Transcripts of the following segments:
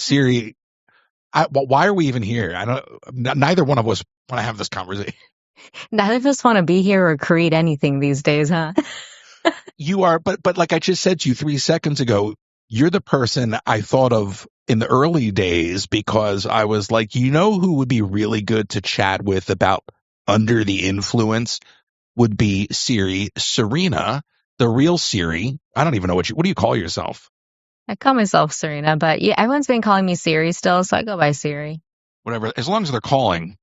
Siri, why are we even here? Neither one of us want to have this conversation. None of us want to be here or create anything these days, huh? You are, but like I just said to you 3 seconds ago, you're the person I thought of in the early days because I was like, who would be really good to chat with about under the influence would be Siri, Serena, the real Siri. I don't even know what do you call yourself? I call myself Serena, but yeah, everyone's been calling me Siri still, so I go by Siri. Whatever, as long as they're calling.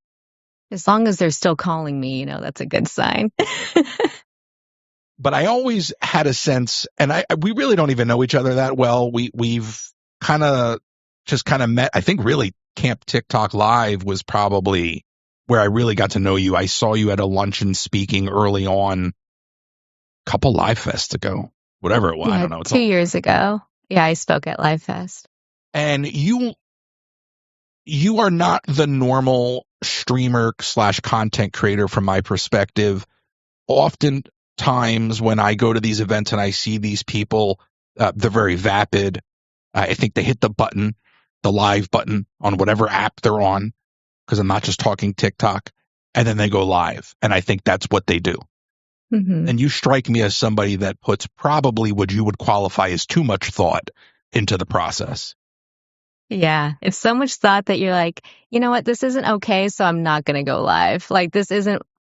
As long as they're still calling me, that's a good sign. But I always had a sense, and we really don't even know each other that well. We've kind of met. I think really Camp TikTok Live was probably where I really got to know you. I saw you at a luncheon speaking early on, a couple Live Fests ago, whatever it was. Yeah, I don't know. 2 years ago. Yeah, I spoke at Live Fest. And you are not the normal streamer / content creator from my perspective. Oftentimes when I go to these events and I see these people, they're very vapid. I think they hit the live button on whatever app they're on, because I'm not just talking TikTok, and then they go live. And I think that's what they do. Mm-hmm. And you strike me as somebody that puts probably what you would qualify as too much thought into the process. Yeah, it's so much thought that you're like, you know what, this isn't okay, so I'm not going to go live. Like,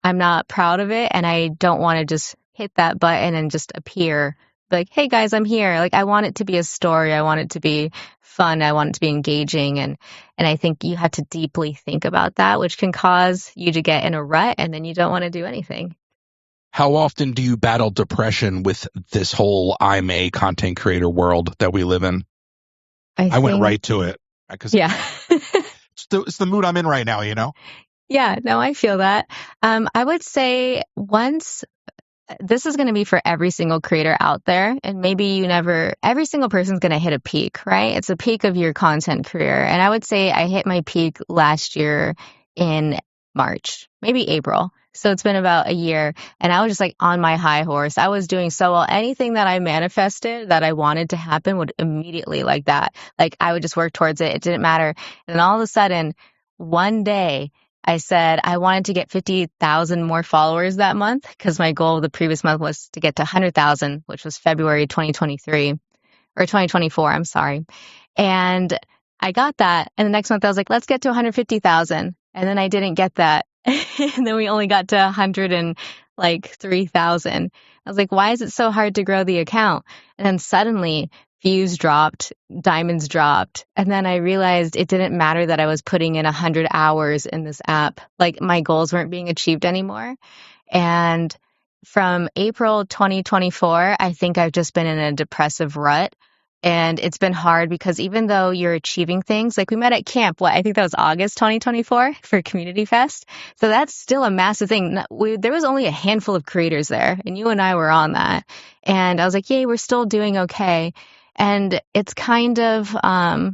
I'm not proud of it, and I don't want to just hit that button and just appear. Like, hey guys, I'm here. Like, I want it to be a story. I want it to be fun. I want it to be engaging. And I think you have to deeply think about that, which can cause you to get in a rut, and then you don't want to do anything. How often do you battle depression with this whole I'm a content creator world that we live in? I went right to it. Yeah. It's the mood I'm in right now, Yeah, no, I feel that. I would say this is going to be for every single creator out there. And maybe every single person's going to hit a peak, right? It's a peak of your content career. And I would say I hit my peak last year in March, maybe April. So it's been about a year, and I was just like on my high horse. I was doing so well. Anything that I manifested that I wanted to happen would immediately like that. Like I would just work towards it. It didn't matter. And then all of a sudden, one day I said I wanted to get 50,000 more followers that month because my goal the previous month was to get to 100,000, which was February 2023 or 2024. I'm sorry. And I got that. And the next month I was like, let's get to 150,000. And then I didn't get that. And then we only got to 103,000. I was like, why is it so hard to grow the account? And then suddenly views dropped, diamonds dropped. And then I realized it didn't matter that I was putting in 100 hours in this app. Like my goals weren't being achieved anymore. And from April 2024, I think I've just been in a depressive rut. And it's been hard because even though you're achieving things, like we met at camp, I think that was August 2024 for Community Fest. So that's still a massive thing. There was only a handful of creators there, and you and I were on that. And I was like, yay, we're still doing okay. And it's kind of, I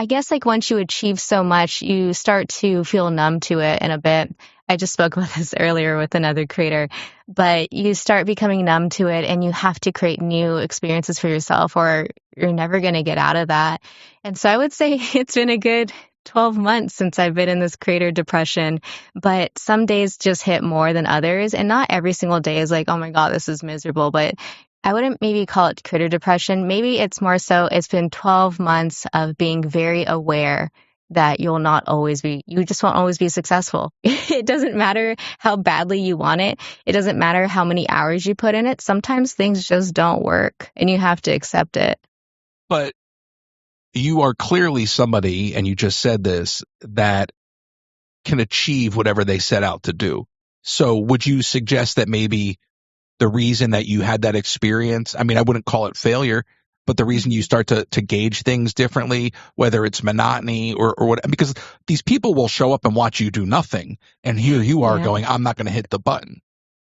guess like once you achieve so much, you start to feel numb to it in a bit. I just spoke about this earlier with another creator, but you start becoming numb to it and you have to create new experiences for yourself or you're never going to get out of that. And so I would say it's been a good 12 months since I've been in this creator depression, but some days just hit more than others. And not every single day is like, oh my God, this is miserable. But I wouldn't maybe call it creator depression. Maybe it's more so it's been 12 months of being very aware that you just won't always be successful. It doesn't matter how badly you want it. It doesn't matter how many hours you put in it. Sometimes things just don't work and you have to accept it. But you are clearly somebody, and you just said this, that can achieve whatever they set out to do. So would you suggest that maybe the reason that you had that experience, I mean, I wouldn't call it failure, but the reason you start to gauge things differently, whether it's monotony or what, because these people will show up and watch you do nothing. And here you are going, I'm not going to hit the button.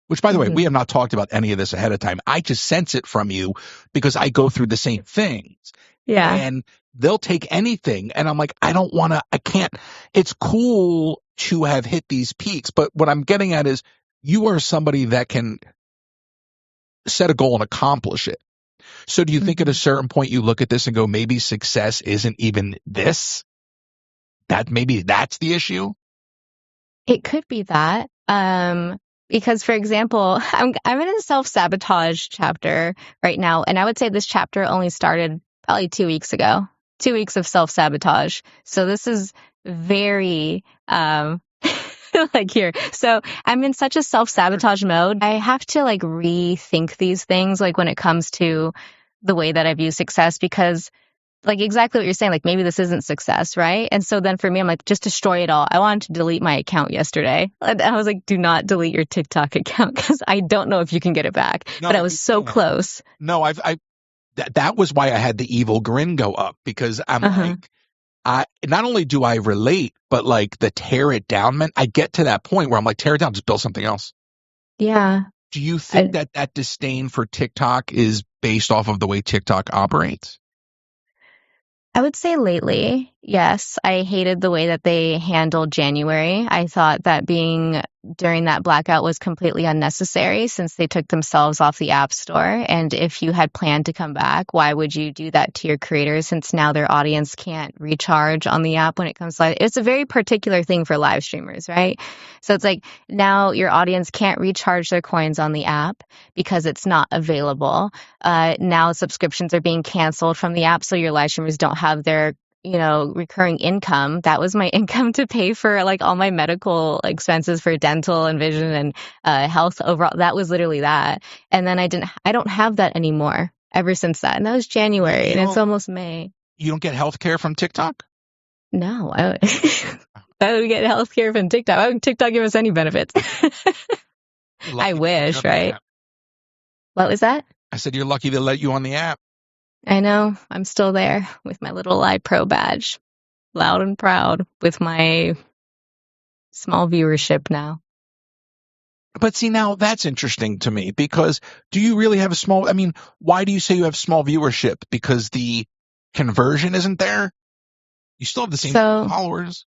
Which, by the way, we have not talked about any of this ahead of time. I just sense it from you because I go through the same things. Yeah. And they'll take anything. And I'm like, I can't. It's cool to have hit these peaks. But what I'm getting at is you are somebody that can set a goal and accomplish it. So do you think at a Mhm. certain point you look at this and go, maybe success isn't even this? That maybe that's the issue? It could be that. Because for example, I'm in a self-sabotage chapter right now, and I would say this chapter only started probably 2 weeks ago. 2 weeks of self-sabotage. So this is very like here. So I'm in such a self-sabotage mode. I have to like rethink these things like when it comes to the way that I view success because like exactly what you're saying, like maybe this isn't success, right? And so then for me, I'm like, just destroy it all. I wanted to delete my account yesterday. And I was like, do not delete your TikTok account because I don't know if you can get it back. But No, I was you so can't. close. No, that was why I had the evil grin go up because I'm Uh-huh. like, I not only do I relate, but like the tear it down meant I get to that point where I'm like, tear it down, just build something else. Yeah. Do you think I, that that disdain for TikTok is based off of the way TikTok operates? I would say lately, yes. I hated the way that they handled January. I thought that being during that blackout was completely unnecessary since they took themselves off the App Store. And if you had planned to come back, why would you do that to your creators since now their audience can't recharge on the app when it comes to live? It's a very particular thing for live streamers, right? So it's like now your audience can't recharge their coins on the app because it's not available. Now subscriptions are being canceled from the app, so your live streamers don't have their recurring income. That was my income to pay for like all my medical expenses for dental and vision and health overall. That was literally that. And then I don't have that anymore ever since that. And that was You, January you and it's don't almost May. you don't get health care from TikTok? No, I would get healthcare from TikTok. Why would TikTok give us any benefits? You're I lucky they let you wish, on the right? app. What was that? I said you're lucky they let you on the app. I know. I'm still there with my little iPro badge, loud and proud with my small viewership now. But see, now that's interesting to me because do you really have a small, I mean, why do you say you have small viewership? Because the conversion isn't there? You still have the same So followers.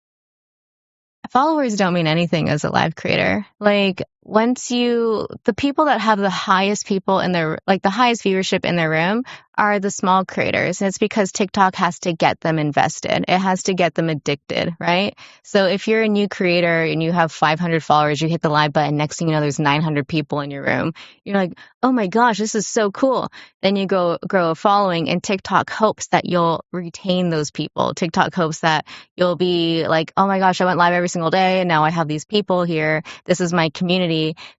followers don't mean anything as a live creator. Like the people that have the highest people in their, like the highest viewership in their room are the small creators. And it's because TikTok has to get them invested. It has to get them addicted, right? So if you're a new creator and you have 500 followers, you hit the live button. Next thing you know, there's 900 people in your room. You're like, oh my gosh, this is so cool. Then you go grow a following and TikTok hopes that you'll retain those people. TikTok hopes that you'll be like, oh my gosh, I went live every single day and now I have these people here. This is my community.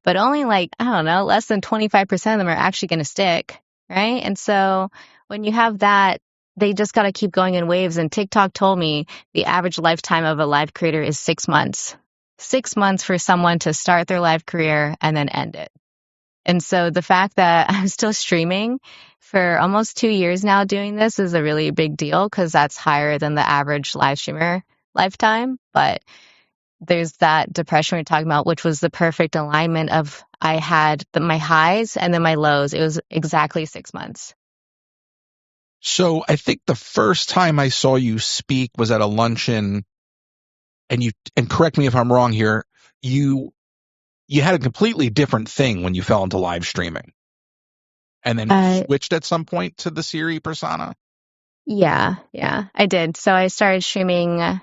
But only like, I don't know, less than 25% of them are actually going to stick. Right. And so when you have that, they just got to keep going in waves. And TikTok told me the average lifetime of a live creator is 6 months. 6 months for someone to start their live career and then end it. And so the fact that I'm still streaming for almost 2 years now doing this is a really big deal because that's higher than the average live streamer lifetime. But there's that depression we're talking about, which was the perfect alignment of I had my highs and then my lows. It was exactly 6 months. So I think the first time I saw you speak was at a luncheon and correct me if I'm wrong here, you had a completely different thing when you fell into live streaming and then Uh, switched at some point to the Siri persona. yeah, I did. So I started streaming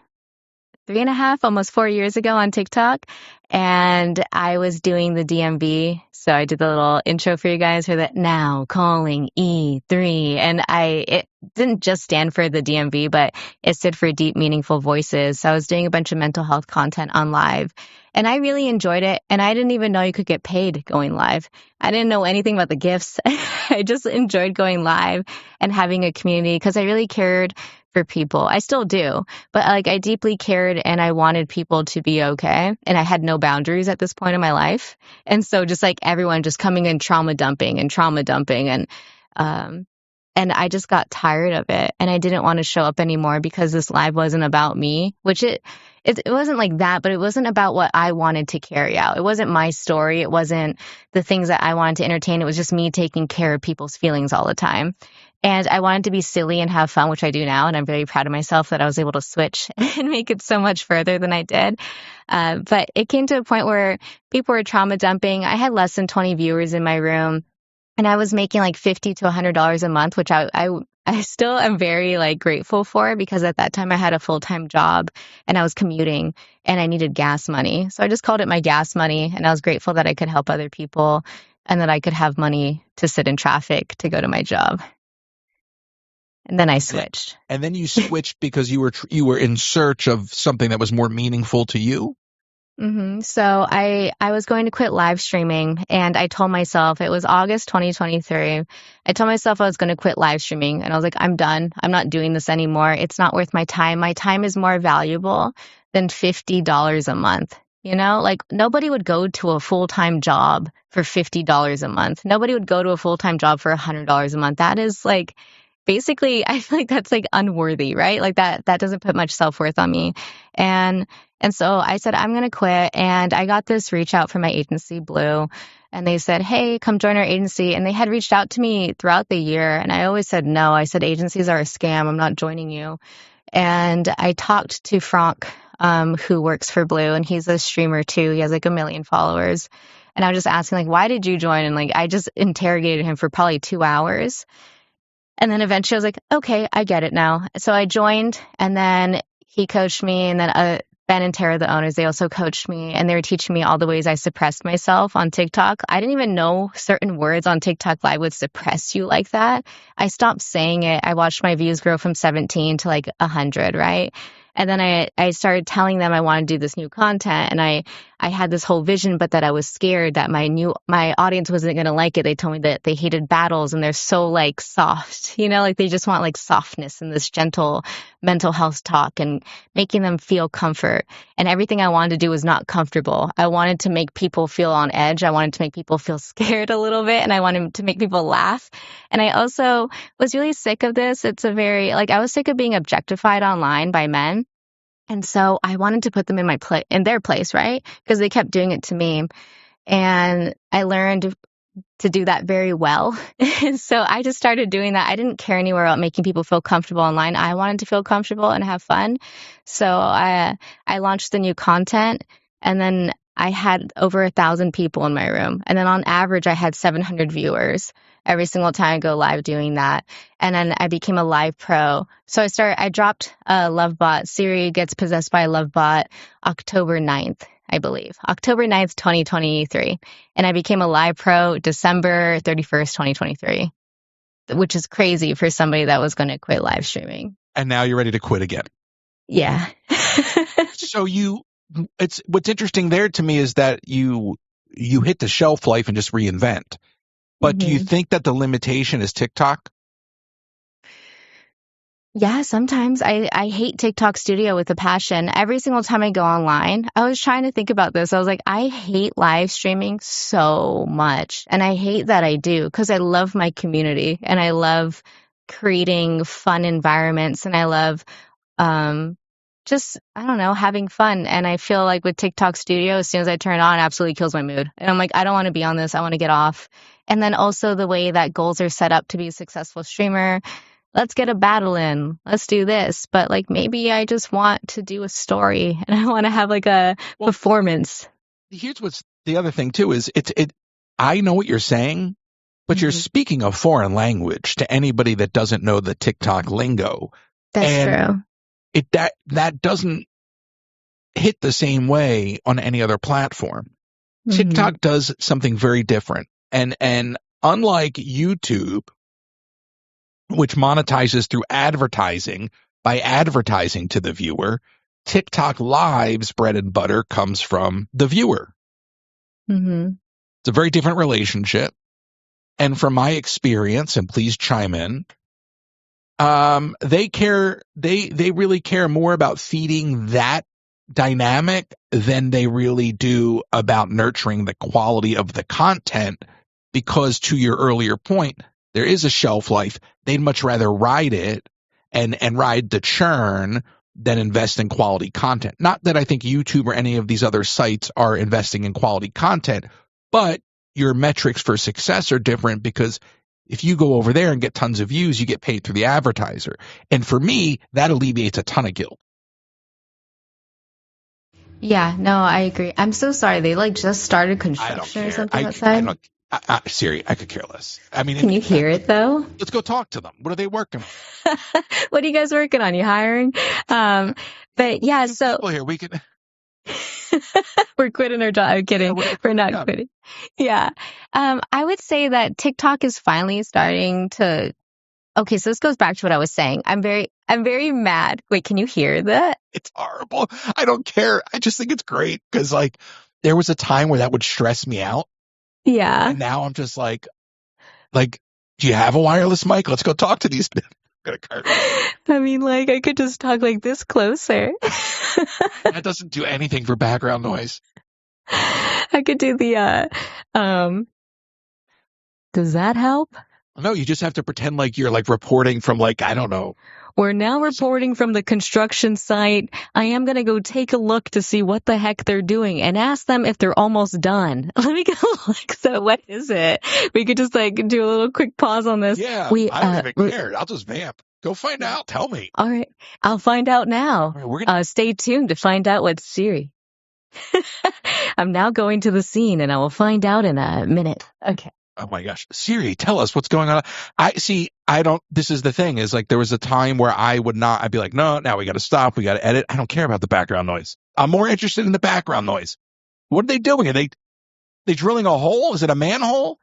3.5, almost 4 years ago on TikTok. And I was doing the DMV. So I did the little intro for you guys for that now calling E3. And it didn't just stand for the DMV, but it stood for deep, meaningful voices. So I was doing a bunch of mental health content on live. And I really enjoyed it. And I didn't even know you could get paid going live. I didn't know anything about the gifts. I just enjoyed going live and having a community because I really cared for people. I still do, but like I deeply cared and I wanted people to be okay. And I had no boundaries at this point in my life. And so just like everyone just coming in trauma dumping um and I just got tired of it and I didn't want to show up anymore because this live wasn't about me, which it wasn't like that, but it wasn't about what I wanted to carry out. It wasn't my story. It wasn't the things that I wanted to entertain. It was just me taking care of people's feelings all the time. And I wanted to be silly and have fun, which I do now. And I'm very proud of myself that I was able to switch and make it so much further than I did. But it came to a point where people were trauma dumping. I had less than 20 viewers in my room. and I was making like $50 to $100 a month, which I still am very like grateful for, because at that time I had a full-time job and I was commuting and I needed gas money. So I just called it my gas money, and I was grateful that I could help other people and that I could have money to sit in traffic to go to my job. And then I switched. And then you switched because you were in search of something that was more meaningful to you? So I was going to quit live streaming, and I told myself, it was August 2023. I told myself I was going to quit live streaming, and I was like, I'm done. I'm not doing this anymore. It's not worth my time. My time is more valuable than $50 a month. You know, like nobody would go to a full-time job for $50 a month. Nobody would go to a full-time job for $100 a month. That is like, basically, I feel like that's like unworthy, right? Like that doesn't put much self-worth on me. And so I said, I'm going to quit. And I got this reach out from my agency, Blue, and they said, hey, come join our agency. And they had reached out to me throughout the year. And I always said, no. I said, agencies are a scam. I'm not joining you. And I talked to Frank, who works for Blue, and he's a streamer too. He has like 1 million followers. And I was just asking, like, why did you join? And like, I just interrogated him for probably 2 hours. And then eventually I was like, okay, I get it now. So I joined, and then he coached me, and then Ben and Tara, the owners, they also coached me, and they were teaching me all the ways I suppressed myself on TikTok. I didn't even know certain words on TikTok Live would suppress you like that. I stopped saying it. I watched my views grow from 17 to like 100, right? And then I started telling them I want to do this new content, and I had this whole vision, but that I was scared that my audience wasn't going to like it. They told me that they hated battles, and they're so like soft, you know, like they just want like softness and this gentle mental health talk and making them feel comfort. And everything I wanted to do was not comfortable. I wanted to make people feel on edge. I wanted to make people feel scared a little bit, and I wanted to make people laugh. And I also was really sick of this. I was sick of being objectified online by men. And so I wanted to put them in their place, right? Because they kept doing it to me. And I learned to do that very well. And so I just started doing that. I didn't care anywhere about making people feel comfortable online. I wanted to feel comfortable and have fun. So I launched the new content, and then I had over 1,000 people in my room. And then on average, I had 700 viewers every single time I go live doing that. And then I became a live pro. So I dropped Lovebot. Siri gets possessed by a Lovebot October 9th, I believe. October 9th, 2023. And I became a live pro December 31st, 2023, which is crazy for somebody that was going to quit live streaming. And now you're ready to quit again. Yeah. So what's interesting there to me is that you hit the shelf life and just reinvent. But do you think that the limitation is TikTok? Yeah, sometimes I hate TikTok Studio with a passion. Every single time I go online, I was trying to think about this. I was like, I hate live streaming so much. And I hate that I do, because I love my community and I love creating fun environments, and I love just, I don't know, having fun. And I feel like with TikTok Studio, as soon as I turn it on, it absolutely kills my mood. And I'm like, I don't want to be on this. I want to get off. And then also the way that goals are set up to be a successful streamer. Let's get a battle in. Let's do this. But like, maybe I just want to do a story and I want to have like a performance. Here's what's the other thing too is I know what you're saying, but you're speaking a foreign language to anybody that doesn't know the TikTok lingo. That's true. That doesn't hit the same way on any other platform. TikTok does something very different. And unlike YouTube, which monetizes through advertising by advertising to the viewer, TikTok Live's bread and butter comes from the viewer. It's a very different relationship. And from my experience, and please chime in, they really care more about feeding that dynamic than they really do about nurturing the quality of the content, because to your earlier point, there is a shelf life. They'd much rather ride it and ride the churn than invest in quality content. Not that I think YouTube or any of these other sites are investing in quality content, but your metrics for success are different, because if you go over there and get tons of views, you get paid through the advertiser. And for me, that alleviates a ton of guilt. Yeah, no, I agree. I'm so sorry. They like just started construction or something outside. Siri, I could care less. I mean, Can you hear it though? let's go talk to them. What are they working on? What are you guys working on? You hiring? But yeah, so People here, we can. we're quitting our job. I'm kidding. We're not quitting. Yeah. I would say that TikTok is finally starting to. Okay, so this goes back to what I was saying. I'm very mad. Wait, can you hear that? It's horrible. I don't care. I just think it's great because, like, there was a time where that would stress me out. Yeah. And now I'm just like, do you have a wireless mic? Let's go talk to these. I mean, like, I could just talk like this closer. That doesn't do anything for background noise. I could do the, does that help? No, you just have to pretend like you're like reporting from like, I don't know. We're now reporting from the construction site. I am going to go take a look to see what the heck they're doing and ask them if they're almost done. Let me go look. So what is it? We could just like do a little quick pause on this. Yeah, I don't even care. I'll just vamp. Go find out. Tell me. All right. I'll find out now. Right, stay tuned to find out what's Siri. I'm now going to the scene and I will find out in a minute. Okay. Oh my gosh. Siri, tell us what's going on. This is the thing is like there was a time where I'd be like, no, now we got to stop. We got to edit. I don't care about the background noise. I'm more interested in the background noise. What are they doing? Are they drilling a hole? Is it a manhole?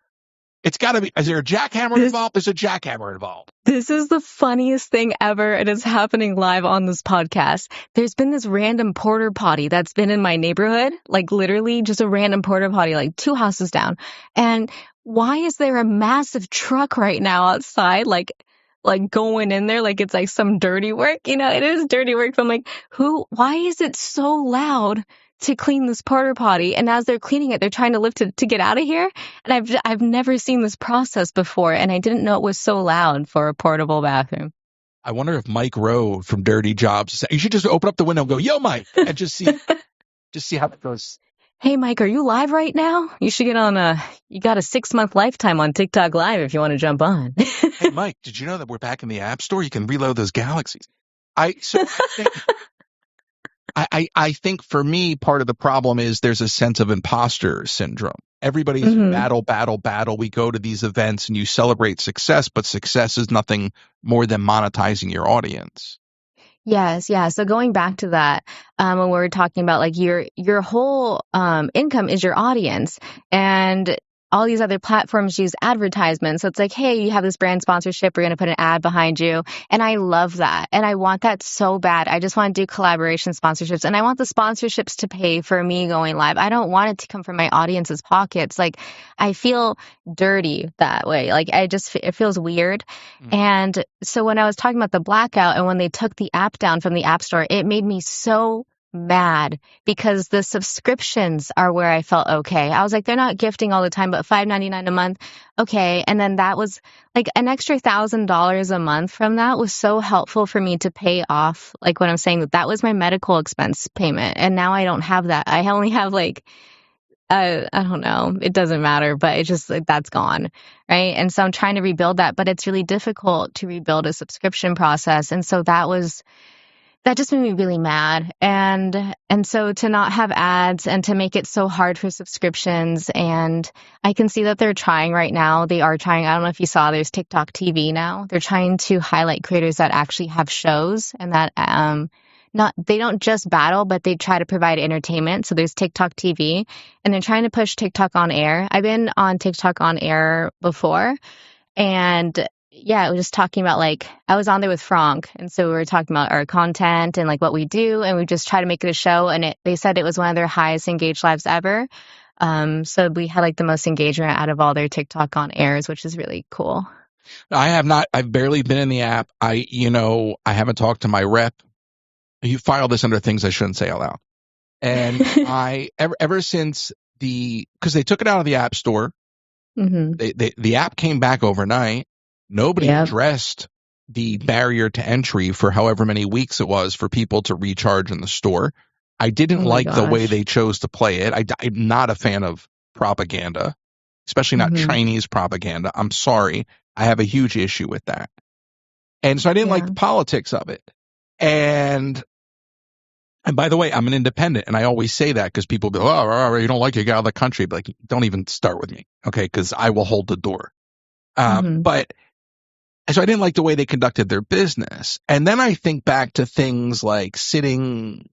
It's got to be. Is there a jackhammer involved? There's a jackhammer involved. This is the funniest thing ever. It is happening live on this podcast. There's been this random porta potty that's been in my neighborhood, like literally just a random porta potty, like 2 houses down. And why is there a massive truck right now outside, like going in there, like it's like some dirty work? You know, it is dirty work. But I'm like, why is it so loud to clean this porta potty? And as they're cleaning it, they're trying to lift it to get out of here. And I've never seen this process before, and I didn't know it was so loud for a portable bathroom. I wonder if Mike Rowe from Dirty Jobs, you should just open up the window and go, yo, Mike, and just see how it goes. Hey, Mike, are you live right now? You should get on you got a 6-month lifetime on TikTok Live if you want to jump on. Hey, Mike, did you know that we're back in the App Store? You can reload those galaxies. I think for me, part of the problem is there's a sense of imposter syndrome. Everybody's battle. We go to these events and you celebrate success, but success is nothing more than monetizing your audience. Yes, yeah. So going back to that, when we were talking about like your whole income is your audience, and all these other platforms use advertisements. So it's like, hey, you have this brand sponsorship. We're going to put an ad behind you. And I love that. And I want that so bad. I just want to do collaboration sponsorships. And I want the sponsorships to pay for me going live. I don't want it to come from my audience's pockets. Like, I feel dirty that way. Like, it feels weird. And so when I was talking about the blackout and when they took the app down from the App Store, it made me so mad because the subscriptions are where I felt okay. I was like, they're not gifting all the time, but $5.99 a month. Okay. And then that was like an extra $1,000 a month from that was so helpful for me to pay off. Like what I'm saying, that was my medical expense payment. And now I don't have that. I only have like, I don't know. It doesn't matter, but it's just like that's gone. Right. And so I'm trying to rebuild that, but it's really difficult to rebuild a subscription process. And so that just made me really mad. And so to not have ads and to make it so hard for subscriptions. And I can see that they're trying right now. They are trying. I don't know if you saw, there's TikTok TV now. They're trying to highlight creators that actually have shows and that they don't just battle, but they try to provide entertainment. So there's TikTok TV and they're trying to push TikTok on air. I've been on TikTok on air before, and yeah, it was just talking about like, I was on there with Frank. And so we were talking about our content and like what we do. And we just try to make it a show. And they said it was one of their highest engaged lives ever. So we had like the most engagement out of all their TikTok on airs, which is really cool. I've barely been in the app. I haven't talked to my rep. You file this under things I shouldn't say out loud. And ever since because they took it out of the App Store, the app came back overnight. Nobody addressed the barrier to entry for however many weeks it was for people to recharge in the store. I didn't like the way they chose to play it. I'm not a fan of propaganda, especially not Chinese propaganda. I'm sorry. I have a huge issue with that. And so I didn't like the politics of it. And And by the way, I'm an independent, and I always say that because people be, oh, you don't like it, get out of the country. But like, don't even start with me, okay? Because I will hold the door. Hmm. But so I didn't like the way they conducted their business. And then I think back to things like sitting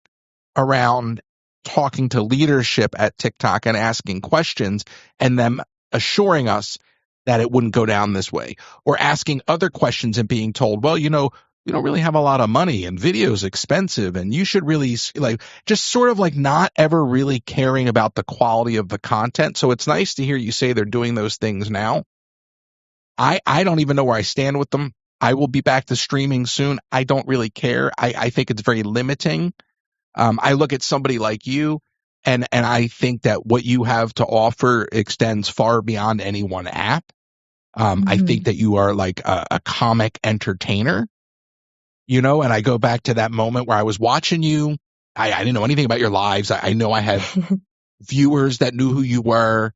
around talking to leadership at TikTok and asking questions and them assuring us that it wouldn't go down this way, or asking other questions and being told, well, we don't really have a lot of money and video's expensive and you should really like just sort of like not ever really caring about the quality of the content. So it's nice to hear you say they're doing those things now. I don't even know where I stand with them. I will be back to streaming soon. I don't really care. I think it's very limiting. I look at somebody like you, and I think that what you have to offer extends far beyond any one app. I Hmm. think that you are like a comic entertainer, and I go back to that moment where I was watching you. I didn't know anything about your lives. I know I had viewers that knew who you were.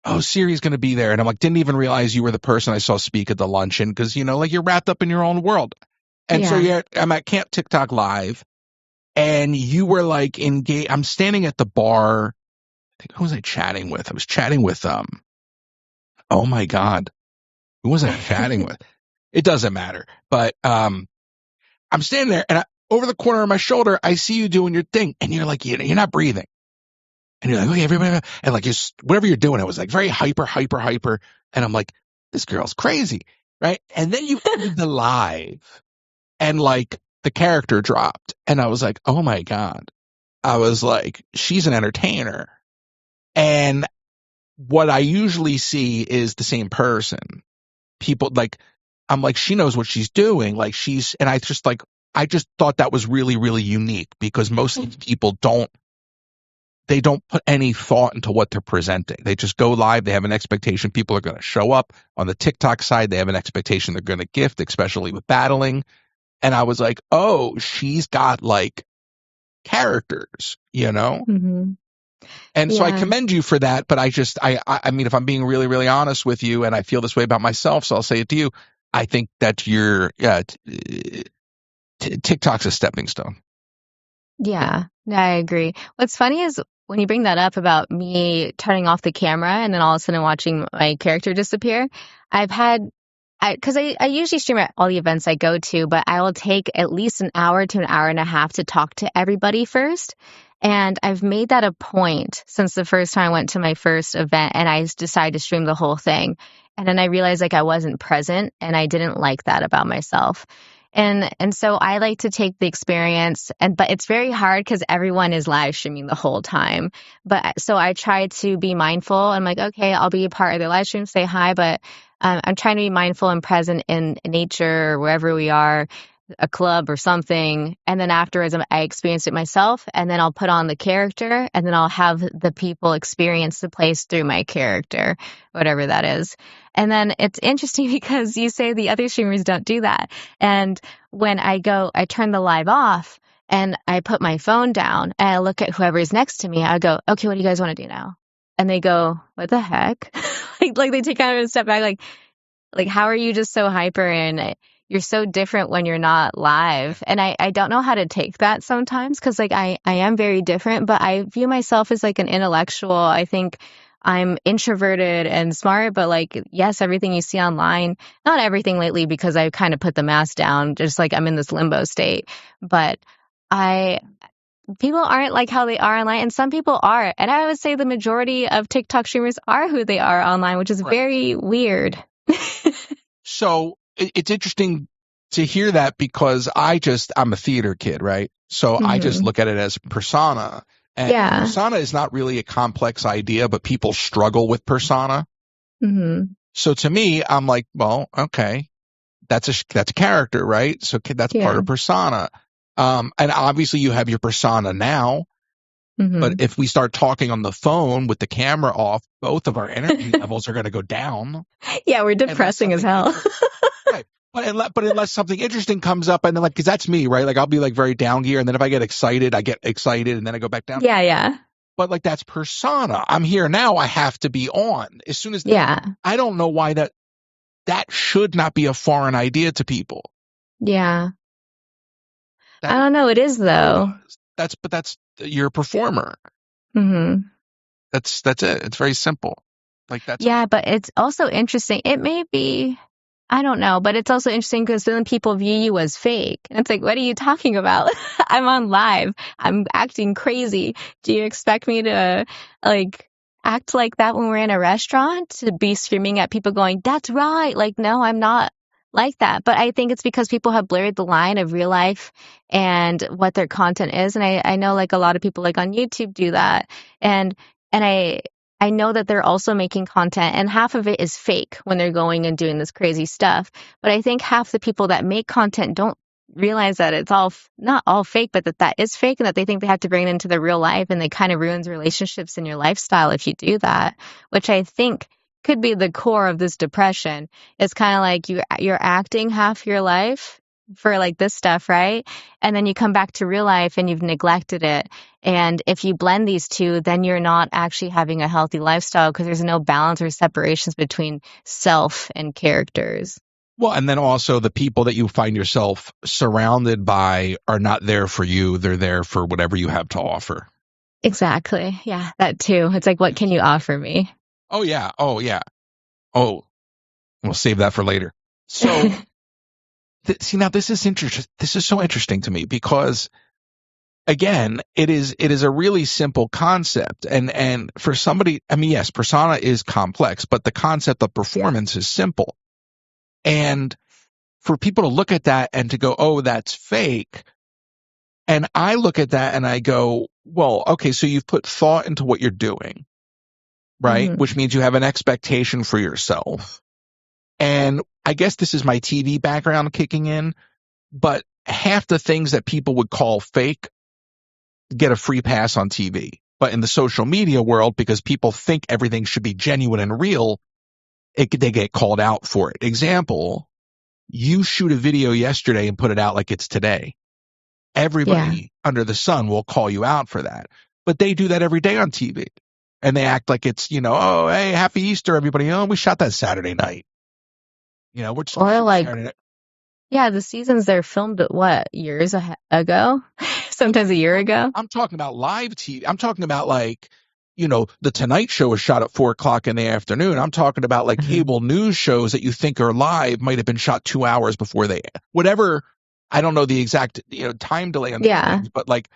Oh, Siri's going to be there. And I'm like, didn't even realize you were the person I saw speak at the luncheon because, like you're wrapped up in your own world. And so Yeah. I'm at Camp TikTok Live and you were like engaged. I'm standing at the bar. I think, who was I chatting with? I was chatting with, oh my God, who was I chatting with? It doesn't matter. But, I'm standing there and over the corner of my shoulder, I see you doing your thing and you're like, you're not breathing. And you're like, okay, everybody, and like, just whatever you're doing, it was like very hyper, hyper, hyper. And I'm like, this girl's crazy, right? And then you ended the live, and like the character dropped, and I was like, oh my God. I was like, she's an entertainer. And what I usually see is the same person. People like, I'm like, she knows what she's doing. Like and I just thought that was really, really unique because most of the people they don't put any thought into what they're presenting. They just go live. They have an expectation people are going to show up. On the TikTok side, they have an expectation they're going to gift, especially with battling. And I was like, oh, she's got like characters. Hmm. And so I Yeah. commend you for that. But I mean, if I'm being really, really honest with you, and I feel this way about myself, so I'll say it to you. I think that TikTok's a stepping stone. Yeah, I agree. What's funny is when you bring that up about me turning off the camera and then all of a sudden watching my character disappear, I've had, because I usually stream at all the events I go to, but I will take at least an hour to an hour and a half to talk to everybody first. And I've made that a point since the first time I went to my first event and I decided to stream the whole thing. And then I realized like I wasn't present and I didn't like that about myself. And so I like to take the experience but it's very hard because everyone is live streaming the whole time. But so I try to be mindful. I'm like, okay, I'll be a part of the live stream, say hi, but I'm trying to be mindful and present in nature or wherever we are, a club or something. And then afterwards, I experience it myself. And then I'll put on the character and then I'll have the people experience the place through my character, whatever that is. And then it's interesting because you say the other streamers don't do that. And when I turn the live off and I put my phone down and I look at whoever's next to me. I go, okay, what do you guys want to do now? And they go, what the heck? like they take kind of a step back, like, how are you just so hyper and you're so different when you're not live? And I don't know how to take that sometimes because, like, I am very different, but I view myself as like an intellectual. I think I'm introverted and smart, but like, yes, everything you see online, not everything lately because I kind of put the mask down, just like I'm in this limbo state. But I, people aren't like how they are online, and some people are. And I would say the majority of TikTok streamers are who they are online, which is Right. very weird. So it's interesting to hear that because I'm a theater kid, right? So I just Hmm. look at it as persona. And Yeah. persona is not really a complex idea, but people struggle with persona. Hmm. So to me, I'm like, well, okay, that's a character, right? So that's part Yeah. of persona. And obviously you have your persona now, but Hmm. if we start talking on the phone with the camera off, both of our energy levels are going to go down Yeah, we're unless depressing as something hell. interesting. Right. But unless something interesting comes up and then like, cause that's me, right? Like I'll be like very down gear. And then if I get excited, and then I go back down. Yeah, yeah. But like that's persona. I'm here now. I have to be on as soon as Yeah. I don't know why that should not be a foreign idea to people. Yeah. I That don't know. It is never though. was. That's you're a performer. Hmm. That's it. It's very simple. Like that's Yeah, but it's also interesting. It may be, I don't know, but it's also interesting because then people view you as fake. And it's like, what are you talking about? I'm on live. I'm acting crazy. Do you expect me to like act like that when we're in a restaurant? To be screaming at people going, that's right. Like, no, I'm not like that. But I think it's because people have blurred the line of real life and what their content is. And I know like a lot of people like on YouTube do that. And I know that they're also making content and half of it is fake when they're going and doing this crazy stuff. But I think half the people that make content don't realize that it's all not all fake, but that is fake and that they think they have to bring it into their real life and they kind of ruins relationships and your lifestyle if you do that, which I think could be the core of this depression. It's kind of like you're acting half your life for like this stuff, right? And then you come back to real life and you've neglected it. And if you blend these two, then you're not actually having a healthy lifestyle because there's no balance or separations between self and characters. well, and then also the people that you find yourself surrounded by are not there for you. They're there for whatever you have to offer. Exactly. Yeah, that too. It's like, what can you offer me? Oh yeah. Oh yeah. Oh, we'll save that for later. So see now this is interesting. This is so interesting to me because again, it is a really simple concept. And for somebody, I mean, yes, persona is complex, but the concept of performance is simple. And for people to look at that and to go, oh, that's fake. And I look at that and I go, well, okay, so you've put thought into what you're doing, right? Mhm. Which means you have an expectation for yourself. And I guess this is my TV background kicking in, but half the things that people would call fake get a free pass on TV. But in the social media world, because people think everything should be genuine and real, they get called out for it. Example, you shoot a video yesterday and put it out like it's today. Everybody under the sun will call you out for that. But they do that every day on TV. And they act like it's, oh, hey, happy Easter, everybody. Oh, we shot that Saturday night. We're just Or like, Saturday night. yeah, the seasons they're filmed at what, years ago? Sometimes a year ago? I'm talking about live TV. I'm talking about like, the Tonight Show was shot at 4:00 in the afternoon. I'm talking about like cable news shows that you think are live might have been shot 2 hours before whatever. I don't know the exact, time delay on these things, but like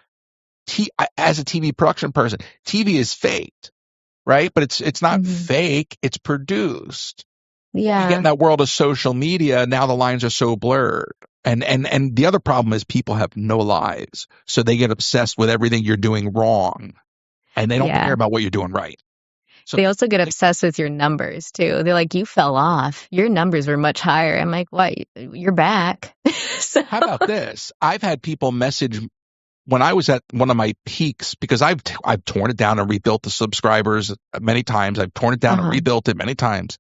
as a TV production person, TV is faked, right? But it's not fake. It's produced. Yeah. You get in that world of social media. Now the lines are so blurred. And the other problem is people have no lives. So they get obsessed with everything you're doing wrong. And they don't care about what you're doing right. So they also get obsessed with your numbers too. They're like, you fell off. Your numbers were much higher. I'm like, what? You're back. So how about this? I've had people message when I was at one of my peaks, because I've torn it down and rebuilt the subscribers many times. I've torn it down and rebuilt it many times.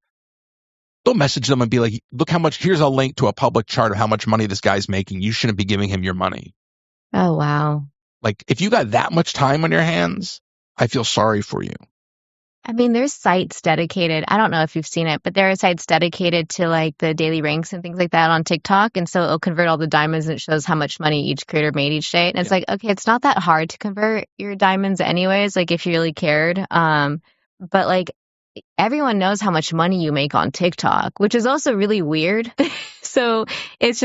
They'll message them and be like, look how much, here's a link to a public chart of how much money this guy's making. You shouldn't be giving him your money. Oh, wow. Like, if you got that much time on your hands, I feel sorry for you. I mean, there's sites dedicated. I don't know if you've seen it, but there are sites dedicated to like the daily ranks and things like that on TikTok. And so it'll convert all the diamonds and it shows how much money each creator made each day. And it's like, okay, it's not that hard to convert your diamonds anyways, like if you really cared. But like everyone knows how much money you make on TikTok, which is also really weird. So it's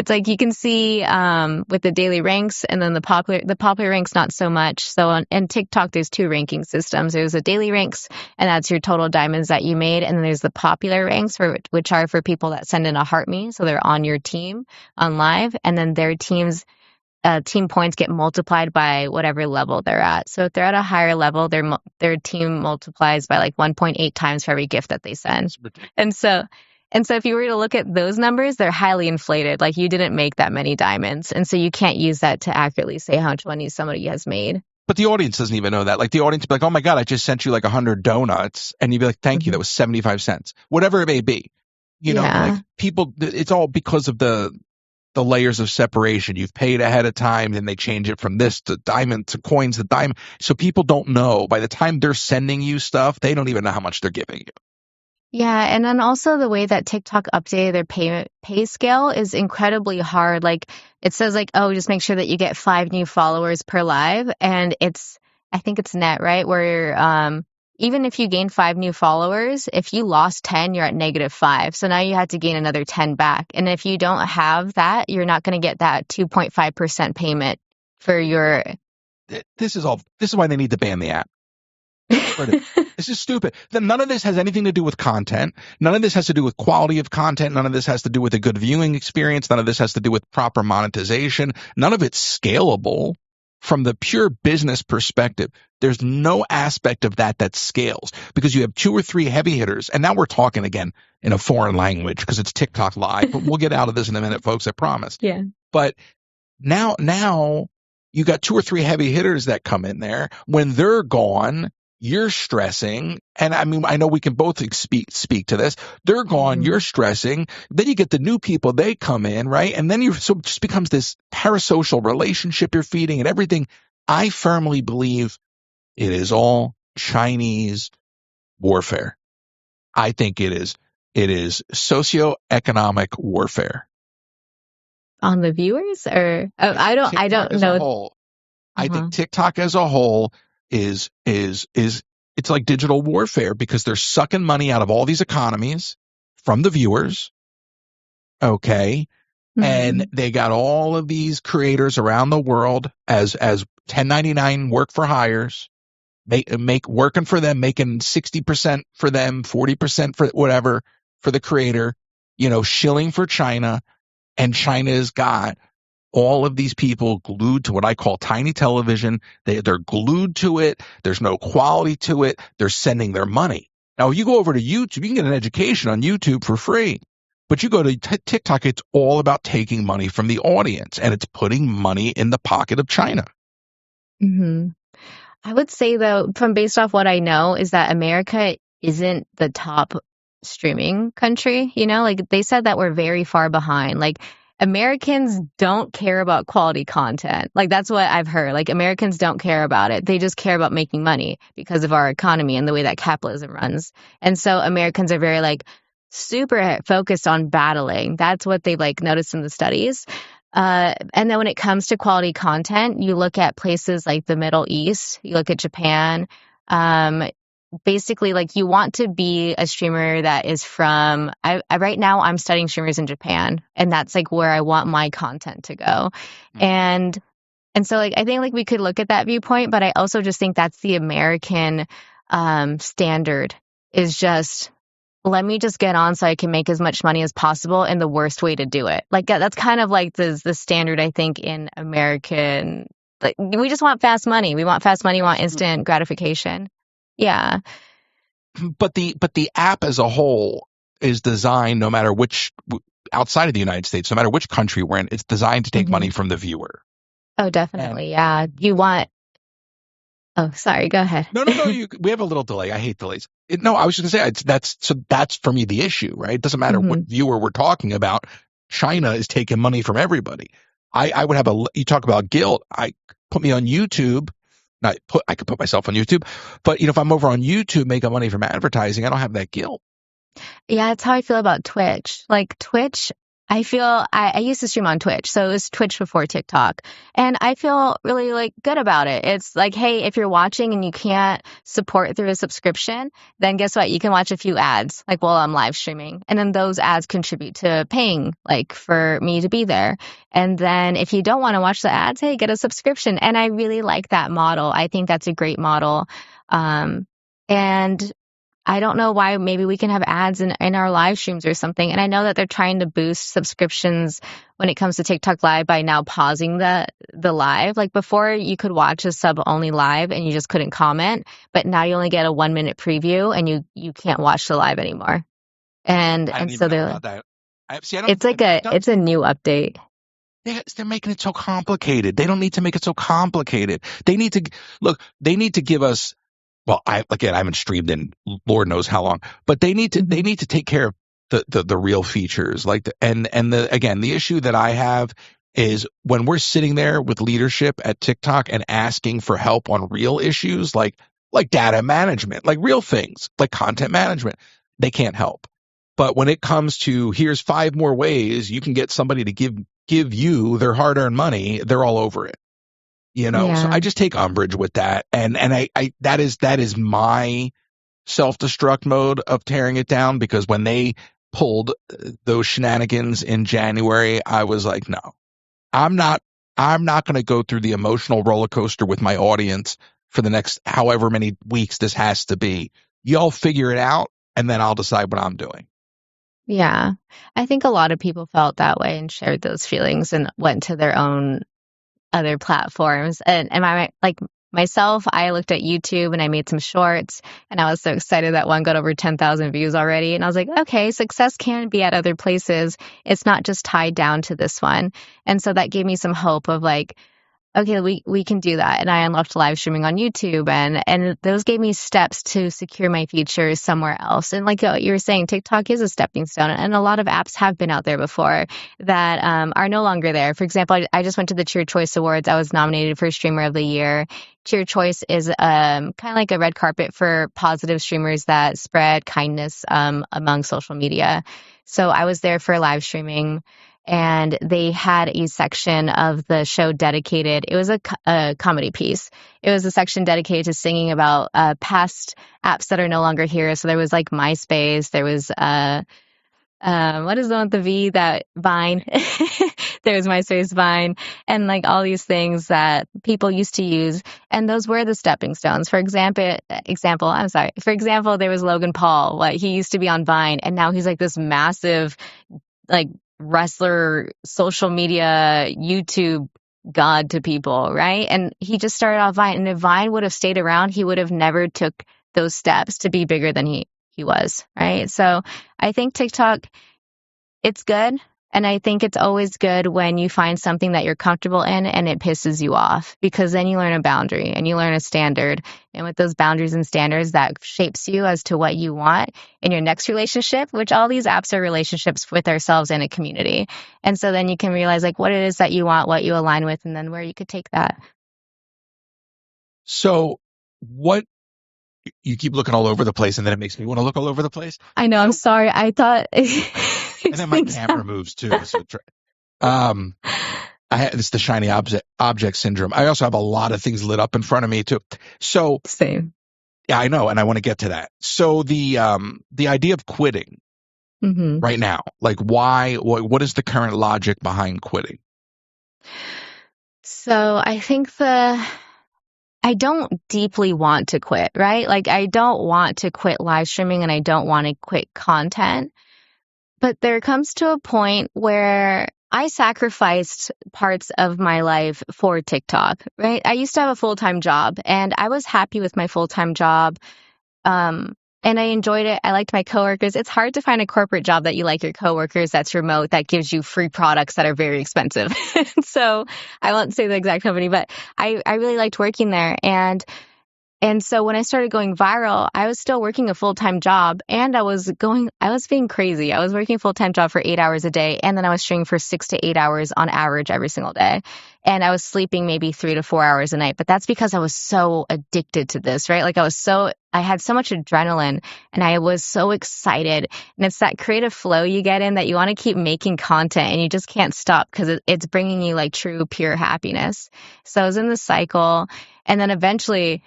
like you can see with the daily ranks and then the popular ranks, not so much. So on TikTok, there's two ranking systems. There's the daily ranks, and that's your total diamonds that you made. And then there's the popular ranks, which are for people that send in a heart me. So they're on your team on live, and then their team points get multiplied by whatever level they're at. So if they're at a higher level, their team multiplies by like 1.8 times for every gift that they send. And so if you were to look at those numbers, they're highly inflated. Like you didn't make that many diamonds. And so you can't use that to accurately say how much money somebody has made. But the audience doesn't even know that. Like the audience would be like, oh my God, I just sent you like 100 donuts. And you'd be like, thank you. That was 75 cents, whatever it may be. Like people, it's all because of the layers of separation. You've paid ahead of time, then they change it from this to diamond to coins to diamond. So people don't know. By the time they're sending you stuff, they don't even know how much they're giving you. Yeah, and then also the way that TikTok updated their pay scale is incredibly hard. Like it says like, oh, just make sure that you get 5 new followers per live, and I think it's net, right? Where even if you gain 5 new followers, if you lost 10, you're at -5. So now you have to gain another 10 back. And if you don't have that, you're not going to get that 2.5% payment for your This is why they need to ban the app. This is stupid. Then none of this has anything to do with content. None of this has to do with quality of content. None of this has to do with a good viewing experience. None of this has to do with proper monetization. None of it's scalable from the pure business perspective. There's no aspect of that scales because you have 2 or 3 heavy hitters. And now we're talking again in a foreign language because it's TikTok live, but we'll get out of this in a minute, folks, I promise. Yeah. But now you got 2 or 3 heavy hitters that come in there. When they're gone, you're stressing. And I mean, I know we can both speak to this. They're gone, you're stressing. Then you get the new people, they come in, right? And then so it just becomes this parasocial relationship you're feeding and everything. I firmly believe it is all Chinese warfare. I think it is socioeconomic warfare. On the viewers, or I don't know. I think TikTok as a whole is it's like digital warfare because they're sucking money out of all these economies from the viewers. Okay. And they got all of these creators around the world as 1099 work for hires, make working for them, making 60% for them, 40% for whatever for the creator, shilling for China. And China's got all of these people glued to what I call tiny television. They're glued to it. There's no quality to it. They're sending their money. Now, if you go over to YouTube, you can get an education on YouTube for free. But you go to TikTok, it's all about taking money from the audience, and it's putting money in the pocket of China. I would say, though, based off what I know, is that America isn't the top streaming country. Like they said that we're very far behind. Like Americans don't care about quality content. Like that's what I've heard. Like Americans don't care about it. They just care about making money because of our economy and the way that capitalism runs. And so Americans are very like super focused on battling. That's what they've like noticed in the studies. And then when it comes to quality content, you look at places like the Middle East, you look at Japan, basically like you want to be a streamer that is from right now I'm studying streamers in Japan, and that's like where I want my content to go. And so like I think like we could look at that viewpoint, but I also just think that's the American standard, is just let me just get on so I can make as much money as possible in the worst way to do it. Like that's kind of like the standard, I think, in American. Like we just want fast money. We want fast money, we want instant gratification. Yeah. But the app as a whole is designed, no matter which, outside of the United States, no matter which country we're in, it's designed to take money from the viewer. Oh, definitely. Yeah. You want. Oh, sorry. Go ahead. No. We have a little delay. I hate delays. I was just going to say that's for me the issue, right? It doesn't matter what viewer we're talking about. China is taking money from everybody. I would have you talk about guilt. Put me on YouTube. I could put myself on YouTube, but if I'm over on YouTube making money from advertising, I don't have that guilt. Yeah, that's how I feel about Twitch. Like Twitch, I feel I used to stream on Twitch, so it was Twitch before TikTok, and I feel really like good about it. It's like, hey, if you're watching and you can't support through a subscription, then guess what? You can watch a few ads like while I'm live streaming, and then those ads contribute to paying like for me to be there. And then if you don't want to watch the ads, hey, get a subscription. And I really like that model. I think that's a great model. And I don't know why. Maybe we can have ads in our live streams or something. And I know that they're trying to boost subscriptions when it comes to TikTok Live by now pausing the live. Like before, you could watch a sub-only live and you just couldn't comment. But now you only get a 1-minute preview and you can't watch the live anymore. And so they're like, it's a new update. They're making it so complicated. They don't need to make it so complicated. They need to give us. Well, I haven't streamed in Lord knows how long, but they need to take care of the real features. The issue that I have is when we're sitting there with leadership at TikTok and asking for help on real issues like data management, like real things, like content management. they can't help. But when it comes to here's 5 more ways you can get somebody to give you their hard-earned money, they're all over it. So Yeah. I just take umbrage with that. And I that is my self-destruct mode of tearing it down, because when they pulled those shenanigans in January, I was like, no, I'm not going to go through the emotional roller coaster with my audience for the next however many weeks this has to be. Y'all figure it out, and then I'll decide what I'm doing. Yeah. I think a lot of people felt that way and shared those feelings and went to their own other platforms. And I like myself, I looked at YouTube and I made some shorts, and I was so excited that one got over 10,000 views already. And I was like, okay, success can be at other places. It's not just tied down to this one. And so that gave me some hope of like, okay, we can do that. And I unlocked live streaming on YouTube, and those gave me steps to secure my features somewhere else. And like you were saying, TikTok is a stepping stone, and a lot of apps have been out there before that are no longer there. For example, I just went to the Cheer Choice Awards. I was nominated for Streamer of the Year. Cheer Choice is kind of like a red carpet for positive streamers that spread kindness among social media. So I was there for live streaming, and they had a section of the show dedicated. It was a comedy piece. It was a section dedicated to singing about past apps that are no longer here. So there was like MySpace. There was what is the one with the V? That Vine. There was MySpace, Vine, and like all these things that people used to use, and those were the stepping stones. For example, there was Logan Paul. Like, he used to be on Vine, and now he's like this massive, like, wrestler, social media, YouTube god to people, right? And he just started off Vine, and if Vine would have stayed around, he would have never took those steps to be bigger than he was, right? So I think TikTok, it's good. And I think it's always good when you find something that you're comfortable in and it pisses you off, because then you learn a boundary and you learn a standard. And with those boundaries and standards, that shapes you as to what you want in your next relationship, which all these apps are relationships with ourselves and a community. And so then you can realize like what it is that you want, what you align with, and then where you could take that. So what, you keep looking all over the place, and then it makes me want to look all over the place. I know. I'm sorry. I thought. And then my camera moves too. So it's the shiny object syndrome. I also have a lot of things lit up in front of me too. So same. Yeah, I know, and I want to get to that. So the idea of quitting right now, like why? What is the current logic behind quitting? So I think I don't deeply want to quit, right? Like, I don't want to quit live streaming, and I don't want to quit content. But there comes to a point where I sacrificed parts of my life for TikTok, right? I used to have a full-time job, and I was happy with my full-time job. And I enjoyed it. I liked my coworkers. It's hard to find a corporate job that you like your coworkers, that's remote, that gives you free products that are very expensive. So I won't say the exact company, but I really liked working there. And so when I started going viral, I was still working a full-time job, and I was being crazy. I was working a full-time job for 8 hours a day, and then I was streaming for 6 to 8 hours on average every single day. And I was sleeping maybe 3 to 4 hours a night. But that's because I was so addicted to this, right? Like, I had so much adrenaline, and I was so excited. And it's that creative flow you get in that you want to keep making content, and you just can't stop because it's bringing you like true, pure happiness. So I was in this cycle, and then eventually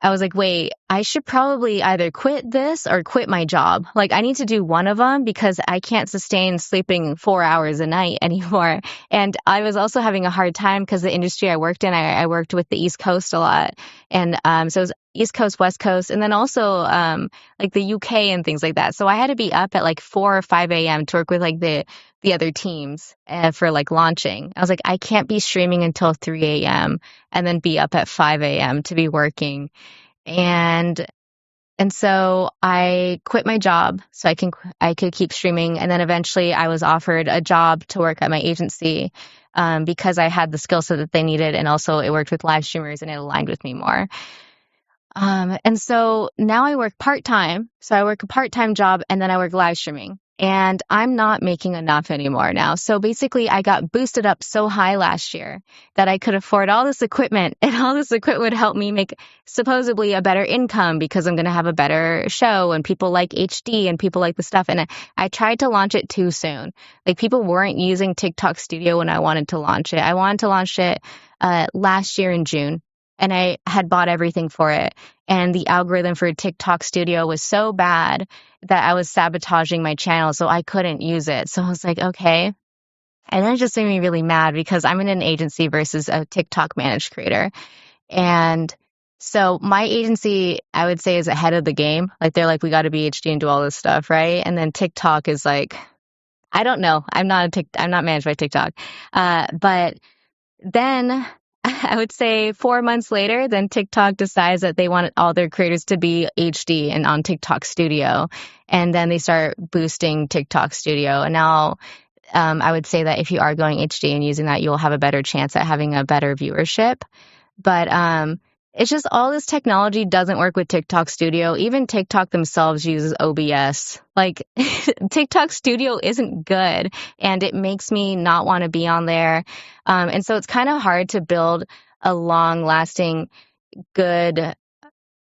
I was like, wait, I should probably either quit this or quit my job. Like, I need to do one of them because I can't sustain sleeping 4 hours a night anymore. And I was also having a hard time because the industry I worked in, I worked with the East Coast a lot. And so it was East Coast, West Coast, and then also like the UK and things like that. So I had to be up at like 4 or 5 a.m. to work with like the other teams for like launching. I was like, I can't be streaming until 3 a.m. and then be up at 5 a.m. to be working. And so I quit my job so I could keep streaming. And then eventually I was offered a job to work at my agency because I had the skill set that they needed. And also it worked with live streamers and it aligned with me more. And so now I work part-time. So I work a part-time job and then I work live streaming. And I'm not making enough anymore now. So basically, I got boosted up so high last year that I could afford all this equipment, and all this equipment would help me make supposedly a better income because I'm going to have a better show and people like HD and people like the stuff. And I tried to launch it too soon. Like, people weren't using TikTok Studio when I wanted to launch it. I wanted to launch it last year in June, and I had bought everything for it. And the algorithm for TikTok Studio was so bad that I was sabotaging my channel, so I couldn't use it. So I was like, okay. And then it just made me really mad because I'm in an agency versus a TikTok managed creator. And so my agency, I would say, is ahead of the game. Like, they're like, we got to be HD and do all this stuff, right? And then TikTok is like, I don't know. I'm not managed by TikTok. But then I would say 4 months later, then TikTok decides that they want all their creators to be HD and on TikTok Studio. And then they start boosting TikTok Studio. And now I would say that if you are going HD and using that, you'll have a better chance at having a better viewership. But it's just all this technology doesn't work with TikTok Studio. Even TikTok themselves uses OBS. Like, TikTok Studio isn't good, and it makes me not want to be on there. And so it's kind of hard to build a long-lasting, good,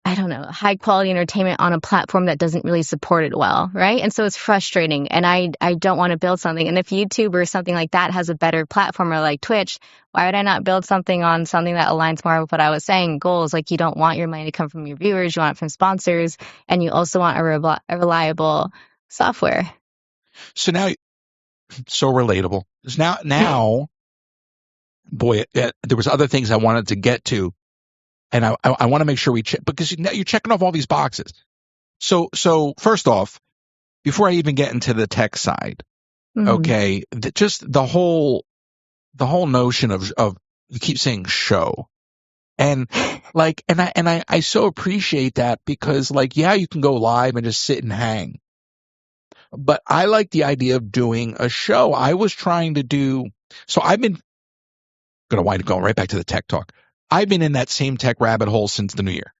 I don't know, high quality entertainment on a platform that doesn't really support it well, right? And so it's frustrating, and I don't want to build something. And if YouTube or something like that has a better platform, or like Twitch, why would I not build something on something that aligns more with what I was saying? Goals, like, you don't want your money to come from your viewers, you want it from sponsors, and you also want a reliable software. So now, so relatable. Now, boy, there was other things I wanted to get to, and I want to make sure we check, because you're checking off all these boxes. So first off, before I even get into the tech side, okay, just the whole notion of you keep saying show, and like, and I so appreciate that, because, like, yeah, you can go live and just sit and hang, but I like the idea of doing a show. I was trying to do, so I've been going to wind up going right back to the tech talk. I've been in that same tech rabbit hole since the new year,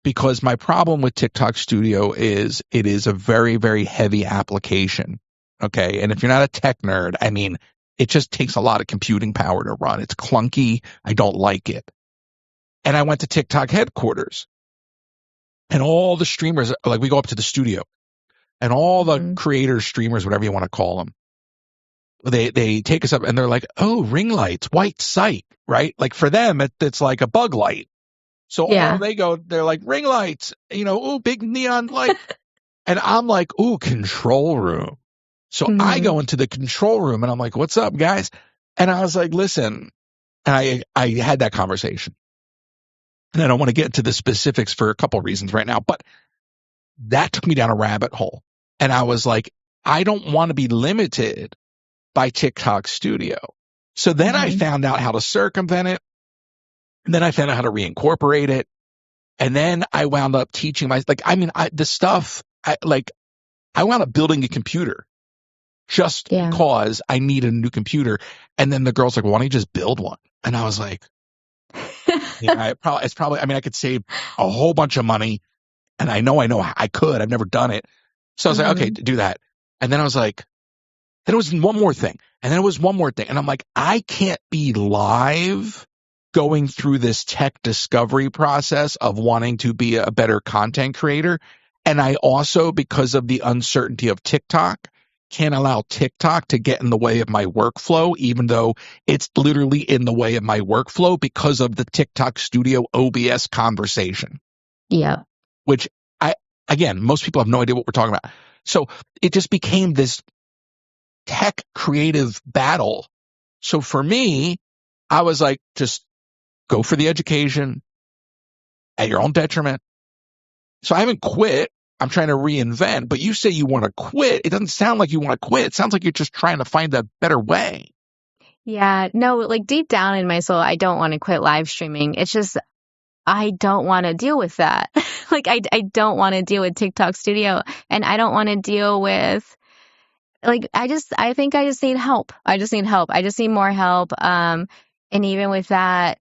because my problem with TikTok Studio is it is a very, very heavy application. Okay. And if you're not a tech nerd, I mean, it just takes a lot of computing power to run. It's clunky. I don't like it. And I went to TikTok headquarters, and all the streamers, like, we go up to the studio, and all the creators, streamers, whatever you want to call them, they take us up, and they're like, oh, ring lights, white sight, right? Like, for them, it's like a bug light. So Yeah. they're like, ring lights, ooh, big neon light. And I'm like, ooh, control room. So I go into the control room, and I'm like, what's up, guys? And I was like, listen, and I had that conversation. And I don't want to get into the specifics for a couple of reasons right now, but that took me down a rabbit hole. And I was like, I don't want to be limited by TikTok Studio. So then I found out how to circumvent it. And then I found out how to reincorporate it. And then I wound up teaching I wound up building a computer just because I needed a new computer. And then the girl's like, well, why don't you just build one? And I was like, it's probably, I mean, I could save a whole bunch of money, and I know I could, I've never done it. So I was like, okay, do that. And then I was like, then it was one more thing. And then it was one more thing. And I'm like, I can't be live going through this tech discovery process of wanting to be a better content creator. And I also, because of the uncertainty of TikTok, can't allow TikTok to get in the way of my workflow, even though it's literally in the way of my workflow because of the TikTok Studio OBS conversation. Yeah. Which again, most people have no idea what we're talking about. So it just became this tech creative battle. So for me, I was like, just go for the education at your own detriment. So I haven't quit. I'm trying to reinvent, but you say you want to quit. It doesn't sound like you want to quit. It sounds like you're just trying to find a better way. Yeah, no, like, deep down in my soul, I don't want to quit live streaming. It's just, I don't want to deal with that. Like, I don't want to deal with TikTok Studio, and I don't want to deal with, like, I think I just need help. I just need help. I just need more help. And even with that,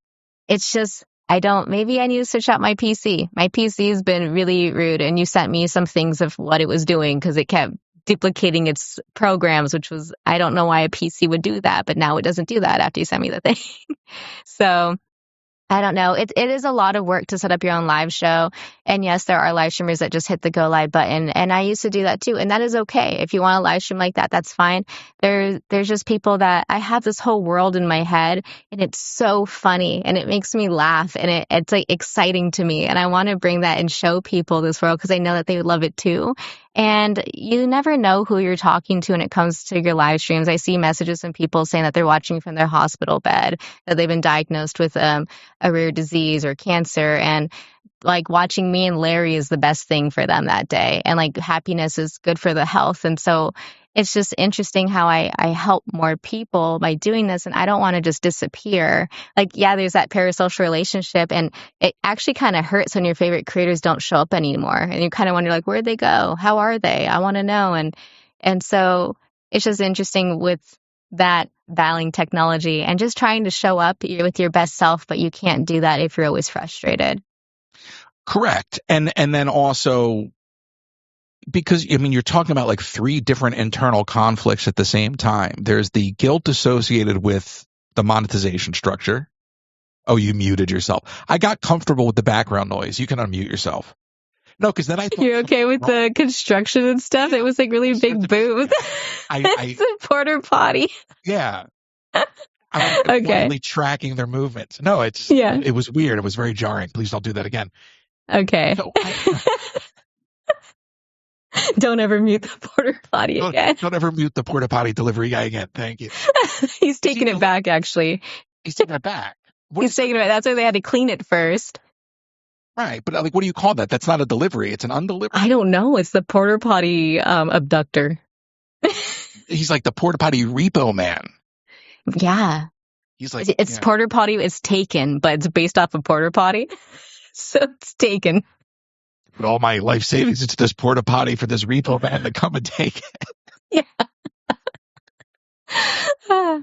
it's just, I don't, maybe I need to switch out my PC. My PC has been really rude, and you sent me some things of what it was doing because it kept duplicating its programs, which was, I don't know why a PC would do that, but now it doesn't do that after you sent me the thing. So I don't know. It is a lot of work to set up your own live show. And yes, there are live streamers that just hit the go live button. And I used to do that too. And that is okay. If you want a live stream like that, that's fine. There's just people that I have this whole world in my head, and it's so funny and it makes me laugh, and it's like exciting to me. And I want to bring that and show people this world because I know that they would love it too. And you never know who you're talking to when it comes to your live streams. I see messages from people saying that they're watching from their hospital bed, that they've been diagnosed with a rare disease or cancer, and like watching me and Larry is the best thing for them that day, and like happiness is good for the health. And so it's just interesting how I help more people by doing this, and I don't want to just disappear. Like, yeah, there's that parasocial relationship, and it actually kind of hurts when your favorite creators don't show up anymore, and you kind of wonder, like, where'd they go? How are they? I want to know. And so it's just interesting with that battling technology and just trying to show up with your best self, but you can't do that if you're always frustrated. Correct. And then also, because, I mean, you're talking about like 3 different internal conflicts at the same time. There's the guilt associated with the monetization structure. Oh, you muted yourself. I got comfortable with the background noise. You can unmute yourself. No, because then I thought, you're okay with the construction and stuff. It was like really big booth. It's a porter potty. Yeah. I'm okay. Tracking their movements. No, it was weird. It was very jarring. Please don't do that again. Okay. So don't ever mute the porter potty again. Don't ever mute the porta potty delivery guy again. Thank you. He's taking it back, actually. He's taking it back. He's taking it back. That's why they had to clean it first. Right, but like, what do you call that? That's not a delivery. It's an undelivered. I don't know. It's the porta potty abductor. He's like the porta potty repo man. Yeah. He's like, it's porta potty. It's taken, but it's based off of porta potty, so it's taken. But all my life savings into this porta potty for this repo man to come and take it. Yeah.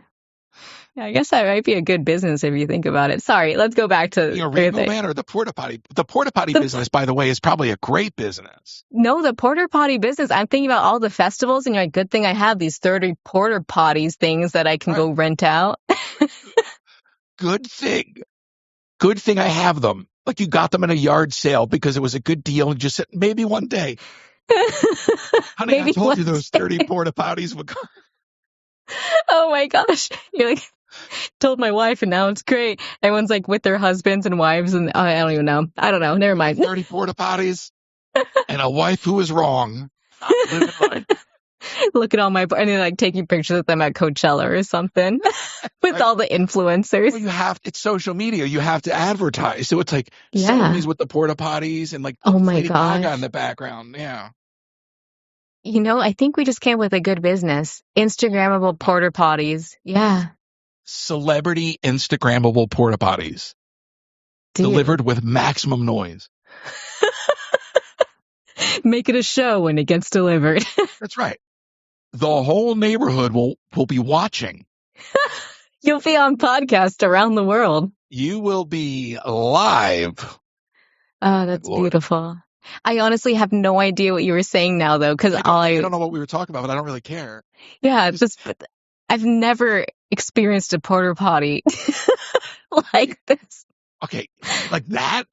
Yeah, I guess that might be a good business if you think about it. Sorry, let's go back to repo man or the porta potty. The porta potty business, by the way, is probably a great business. No, the porta potty business. I'm thinking about all the festivals, and you're like, good thing I have these 30 porta potties things that I can go rent out. Good thing I have them. Like, you got them in a yard sale because it was a good deal, and just said, maybe one day. Honey, maybe I told you those 30 porta potties would come. Oh my gosh. You're like, told my wife, and now it's great. Everyone's like with their husbands and wives, and I don't even know. I don't know. Never mind. 30 porta potties and a wife who was wrong. Look at all my, and then like taking pictures of them at Coachella or something with all the influencers. Well, it's social media. You have to advertise. So it's like selfies with the porta potties and like oh my god in the background. Yeah. You know, I think we just came with a good business. Instagrammable porta potties. Yeah. Celebrity Instagrammable porta potties. Delivered with maximum noise. Make it a show when it gets delivered. That's right. The whole neighborhood will be watching. You'll be on podcast around the world. You will be live. Oh, that's beautiful. I honestly have no idea what you were saying now, though, because I don't know what we were talking about, but I don't really care. Yeah, I've never experienced a porta potty like this. Okay, like that?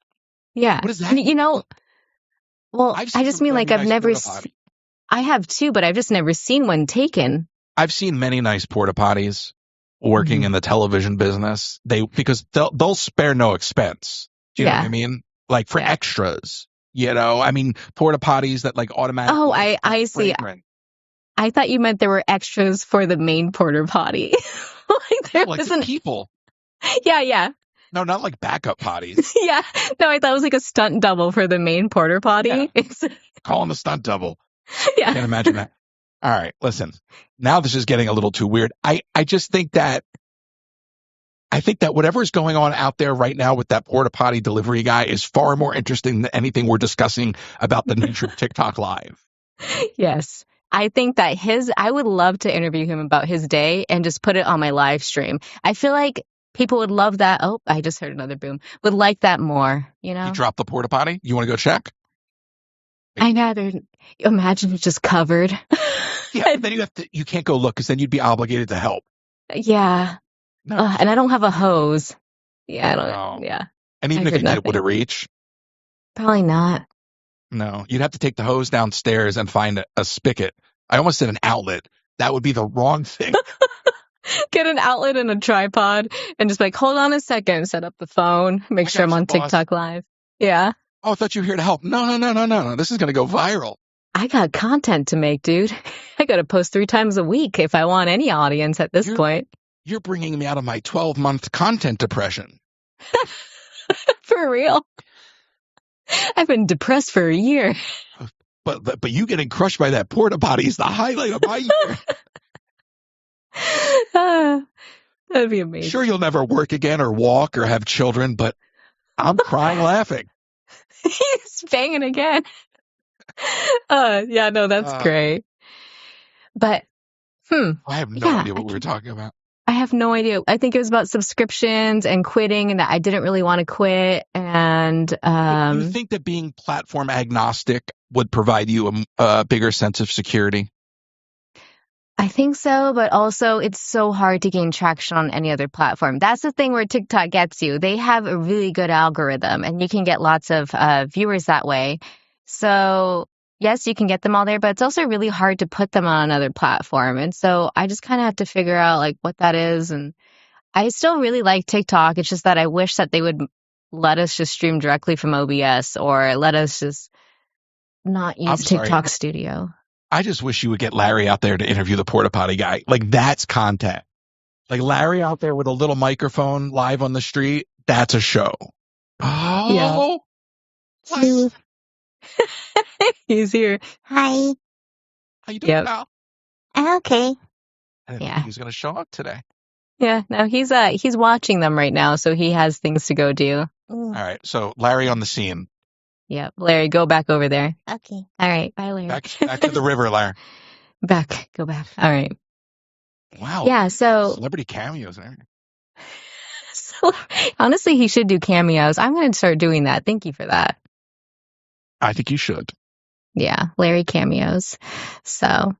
Yeah. What is that? You know, well, I just mean like I've never. I have too, but I've just never seen one taken. I've seen many nice porta potties working in the television business. Because they'll spare no expense. Do you know what I mean? Like for extras. You know, I mean, porta potties that like automatically. Oh, I see. I thought you meant there were extras for the main porta potty. Like people. Yeah. No, not like backup potties. Yeah. No, I thought it was like a stunt double for the main porta potty. Yeah. Call him a stunt double. Yeah. I can't imagine that. All right, listen. Now this is getting a little too weird. I just think that whatever is going on out there right now with that porta potty delivery guy is far more interesting than anything we're discussing about the nature of TikTok Live. Yes. I think that I would love to interview him about his day and just put it on my live stream. I feel like people would love that. Oh, I just heard another boom. Would like that more, You drop the porta potty? You want to go check? I'd rather imagine it's just covered. Yeah, then you can't go look because then you'd be obligated to help. Yeah. No. And I don't have a hose. Yeah, I don't. No. Yeah. And even if you did, would it reach? Probably not. No, you'd have to take the hose downstairs and find a spigot. I almost said an outlet. That would be the wrong thing. Get an outlet and a tripod and just like, hold on a second, set up the phone, make sure I'm on TikTok Live. Yeah. Oh, I thought you were here to help. No. This is going to go viral. I got content to make, dude. I got to post 3 times a week if I want any audience at this point. You're bringing me out of my 12-month content depression. For real. I've been depressed for a year. But you getting crushed by that porta potty is the highlight of my year. That'd be amazing. Sure, you'll never work again or walk or have children, but I'm crying laughing. He's banging again. Yeah, no, that's great. But, I have no idea what we were talking about. I have no idea. I think it was about subscriptions and quitting, and that I didn't really want to quit. And you think that being platform agnostic would provide you a bigger sense of security? I think so, but also it's so hard to gain traction on any other platform. That's the thing where TikTok gets you. They have a really good algorithm, and you can get lots of viewers that way. So yes, you can get them all there, but it's also really hard to put them on another platform. And so I just kind of have to figure out like what that is. And I still really like TikTok. It's just that I wish that they would let us just stream directly from OBS or let us just not use TikTok Studio. I just wish you would get Larry out there to interview the porta potty guy. Like that's content. Like Larry out there with a little microphone live on the street. That's a show. Oh, yeah. He's here. Hi. How you doing now? Okay. I didn't think he was going to show up today. Yeah, no, he's watching them right now, so he has things to go do. All right, so Larry on the scene. Yep, Larry, go back over there. Okay. All right, bye, Larry. Back to the river, Larry. Go back. All right. Wow. Yeah, so celebrity cameos and everything. So, honestly, he should do cameos. I'm going to start doing that. Thank you for that. I think you should. Yeah, Larry cameos. So,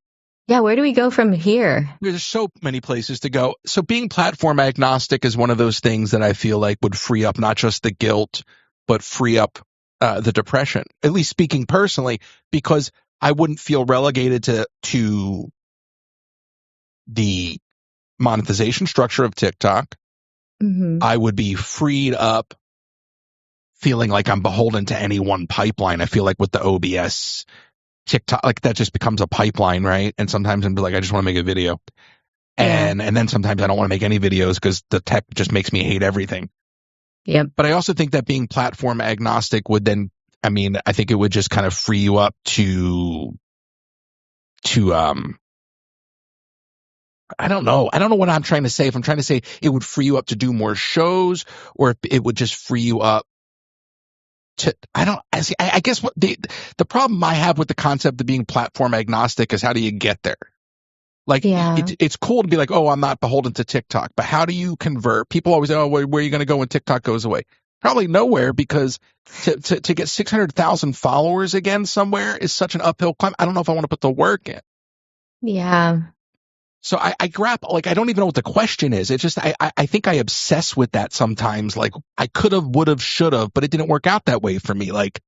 yeah, where do we go from here? There's so many places to go. So being platform agnostic is one of those things that I feel like would free up not just the guilt, but free up the depression, at least speaking personally, because I wouldn't feel relegated to the monetization structure of TikTok. Mm-hmm. I would be freed up feeling like I'm beholden to any one pipeline. I feel like with the OBS TikTok, like that just becomes a pipeline, right? And sometimes I'm like, I just want to make a video. And then sometimes I don't want to make any videos because the tech just makes me hate everything. Yep. But I also think that being platform agnostic would then, I think it would just kind of free you up to I don't know what I'm trying to say. If I'm trying to say it would free you up to do more shows, or if it would just free you up to, I guess what the problem I have with the concept of being platform agnostic is how do you get there? Like, it's cool to be like, oh, I'm not beholden to TikTok, but how do you convert? People always say, oh, where are you going to go when TikTok goes away? Probably nowhere, because to get 600,000 followers again somewhere is such an uphill climb. I don't know if I want to put the work in. Yeah. So I grapple, like, I don't even know what the question is. It's just, I think I obsess with that sometimes. Like, I could have, would have, should have, but it didn't work out that way for me. Like,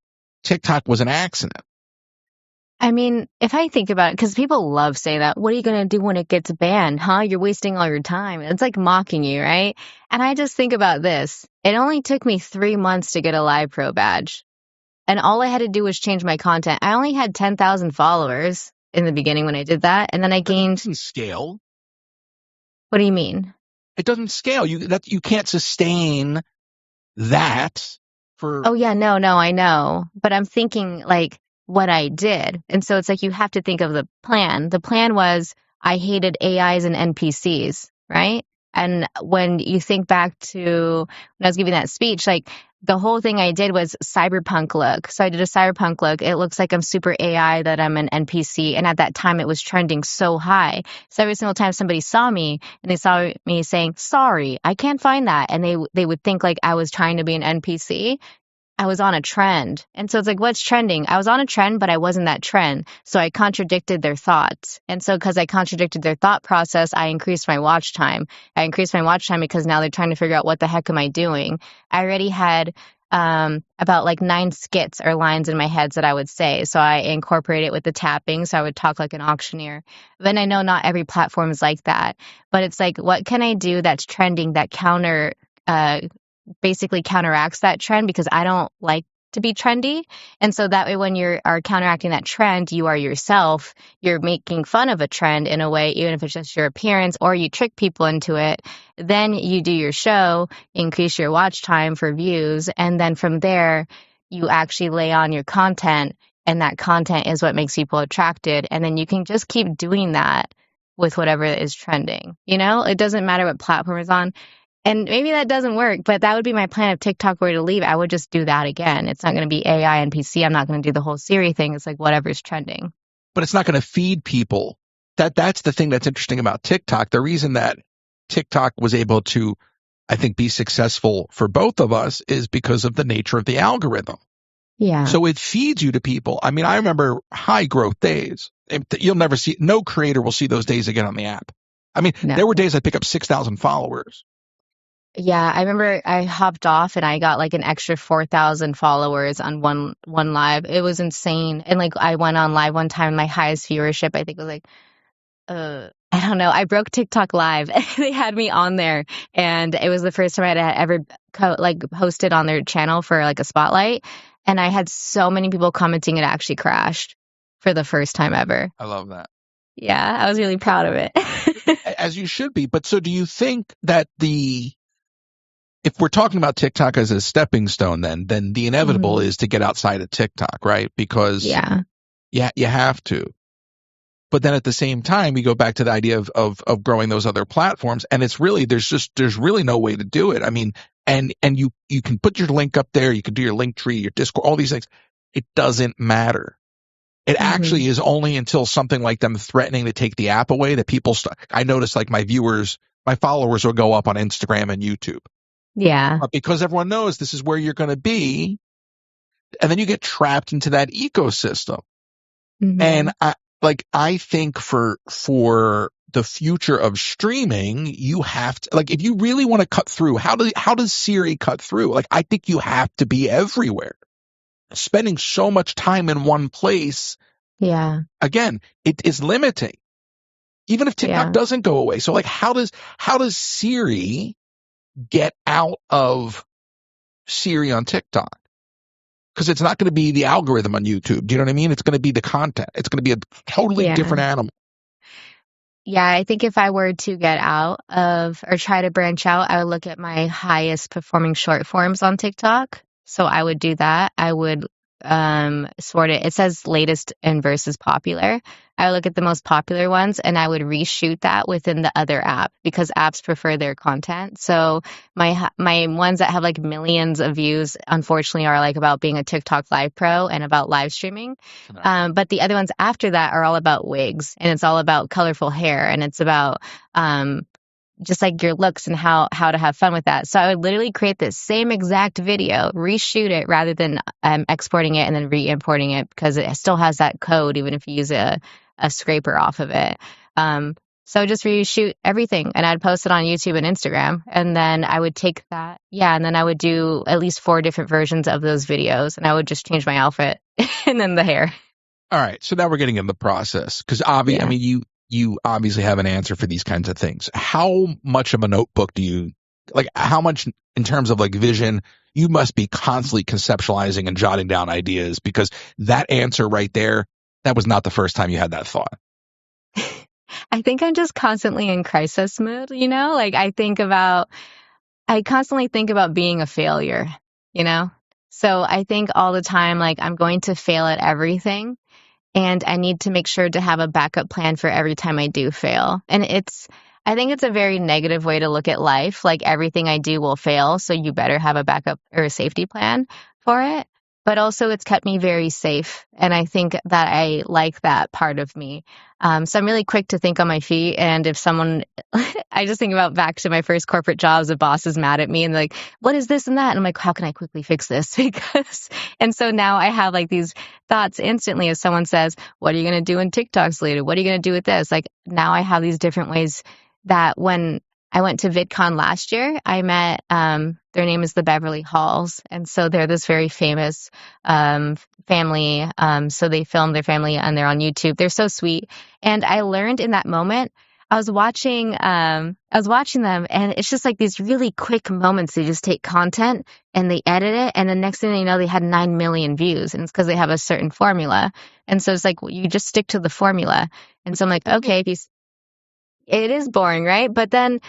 TikTok was an accident. I mean, if I think about it, because people love saying that, what are you going to do when it gets banned? Huh? You're wasting all your time. It's like mocking you, right? And I just think about this. It only took me 3 months to get a Live Pro badge. And all I had to do was change my content. I only had 10,000 followers in the beginning when I did that. And then I gained... It doesn't scale. What do you mean? It doesn't scale. You can't sustain that for... Oh, yeah, no, I know. But I'm thinking, like, what I did. And so it's like you have to think of the plan. The plan was I hated AIs and NPCs, right? And when you think back to when I was giving that speech, like the whole thing I did was cyberpunk look. So I did a cyberpunk look. It looks like I'm super AI, that I'm an NPC. And at that time, it was trending so high. So every single time somebody saw me and they saw me saying, sorry, I can't find that. And they would think like I was trying to be an NPC. I was on a trend. And so it's like, what's trending? I was on a trend, but I wasn't that trend. So I contradicted their thoughts. And so because I contradicted their thought process, I increased my watch time. I increased my watch time because now they're trying to figure out what the heck am I doing? I already had about like 9 skits or lines in my head that I would say. So I incorporate it with the tapping. So I would talk like an auctioneer. Then I know not every platform is like that, but it's like, what can I do that's trending that basically counteracts that trend, because I don't like to be trendy. And so that way, when you are counteracting that trend, you are yourself. You're making fun of a trend in a way, even if it's just your appearance, or you trick people into it. Then you do your show, increase your watch time for views. And then from there, you actually lay on your content. And that content is what makes people attracted. And then you can just keep doing that with whatever is trending. You know, it doesn't matter what platform it's on. And maybe that doesn't work, but that would be my plan if TikTok were to leave. I would just do that again. It's not going to be AI and PC. I'm not going to do the whole Siri thing. It's like whatever's trending. But it's not going to feed people. That's the thing that's interesting about TikTok. The reason that TikTok was able to, I think, be successful for both of us is because of the nature of the algorithm. Yeah. So it feeds you to people. I mean, I remember high growth days. You'll never see, no creator will see those days again on the app. I mean, There were days I'd pick up 6,000 followers. Yeah, I remember I hopped off and I got like an extra 4,000 followers on one live. It was insane. And like I went on live one time, my highest viewership, I think was like, I don't know. I broke TikTok live. They had me on there, and it was the first time I had ever hosted on their channel for like a spotlight. And I had so many people commenting it actually crashed for the first time ever. I love that. Yeah, I was really proud of it. As you should be. But so do you think that if we're talking about TikTok as a stepping stone, then the inevitable is to get outside of TikTok, right? Because you have to. But then at the same time, we go back to the idea of growing those other platforms, and it's really there's really no way to do it. I mean, and you can put your link up there, you can do your link tree, your Discord, all these things. It doesn't matter. It actually is only until something like them threatening to take the app away that people start. I notice like my followers will go up on Instagram and YouTube. Yeah. Because everyone knows this is where you're going to be. And then you get trapped into that ecosystem. And I think for the future of streaming, you have to, like, if you really want to cut through, how does Siri cut through? Like, I think you have to be everywhere. Spending so much time in one place. Yeah. Again, it is limiting. Even if TikTok doesn't go away. So like, how does Siri get out of Siri on TikTok? Because it's not going to be the algorithm on YouTube. Do you know what I mean? It's going to be the content. It's going to be a totally different animal. Yeah, I think if I were to get out of or try to branch out, I would look at my highest performing short forms on TikTok. So I would do that. I would sort it. It says latest and versus popular. I would look at the most popular ones and I would reshoot that within the other app, because apps prefer their content. So my ones that have like millions of views, unfortunately, are like about being a TikTok live pro and about live streaming. But the other ones after that are all about wigs, and it's all about colorful hair, and it's about just like your looks and how to have fun with that. So I would literally create the same exact video, reshoot it rather than exporting it and then re-importing it, because it still has that code even if you use a scraper off of it. So just reshoot everything, and I'd post it on YouTube and Instagram, and then I would take that, and then I would do at least 4 different versions of those videos, and I would just change my outfit and then the hair. All right, so now we're getting in the process, because obviously, I mean, you obviously have an answer for these kinds of things. How much of a notebook do you, like, how much in terms of like vision, you must be constantly conceptualizing and jotting down ideas, because that answer right there, that was not the first time you had that thought. I think I'm just constantly in crisis mode, you know? Like I constantly think about being a failure, you know? So I think all the time, like I'm going to fail at everything. And I need to make sure to have a backup plan for every time I do fail. And I think it's a very negative way to look at life. Like everything I do will fail, so you better have a backup or a safety plan for it. But also, it's kept me very safe. And I think that I like that part of me. So I'm really quick to think on my feet. And if someone, I just think about back to my first corporate jobs, a boss is mad at me and like, what is this and that? And I'm like, how can I quickly fix this? Because, and so now I have like these thoughts instantly if someone says, what are you going to do in TikToks later? What are you going to do with this? Like now I have these different ways that when I went to VidCon last year, I met, their name is the Beverly Halls. And so they're this very famous family. So they filmed their family and they're on YouTube. They're so sweet. And I learned in that moment, I was watching them and it's just like these really quick moments. They just take content and they edit it. And the next thing you know, they had 9 million views. And it's because they have a certain formula. And so it's like, you just stick to the formula. And so I'm like, okay, it is boring, right? But then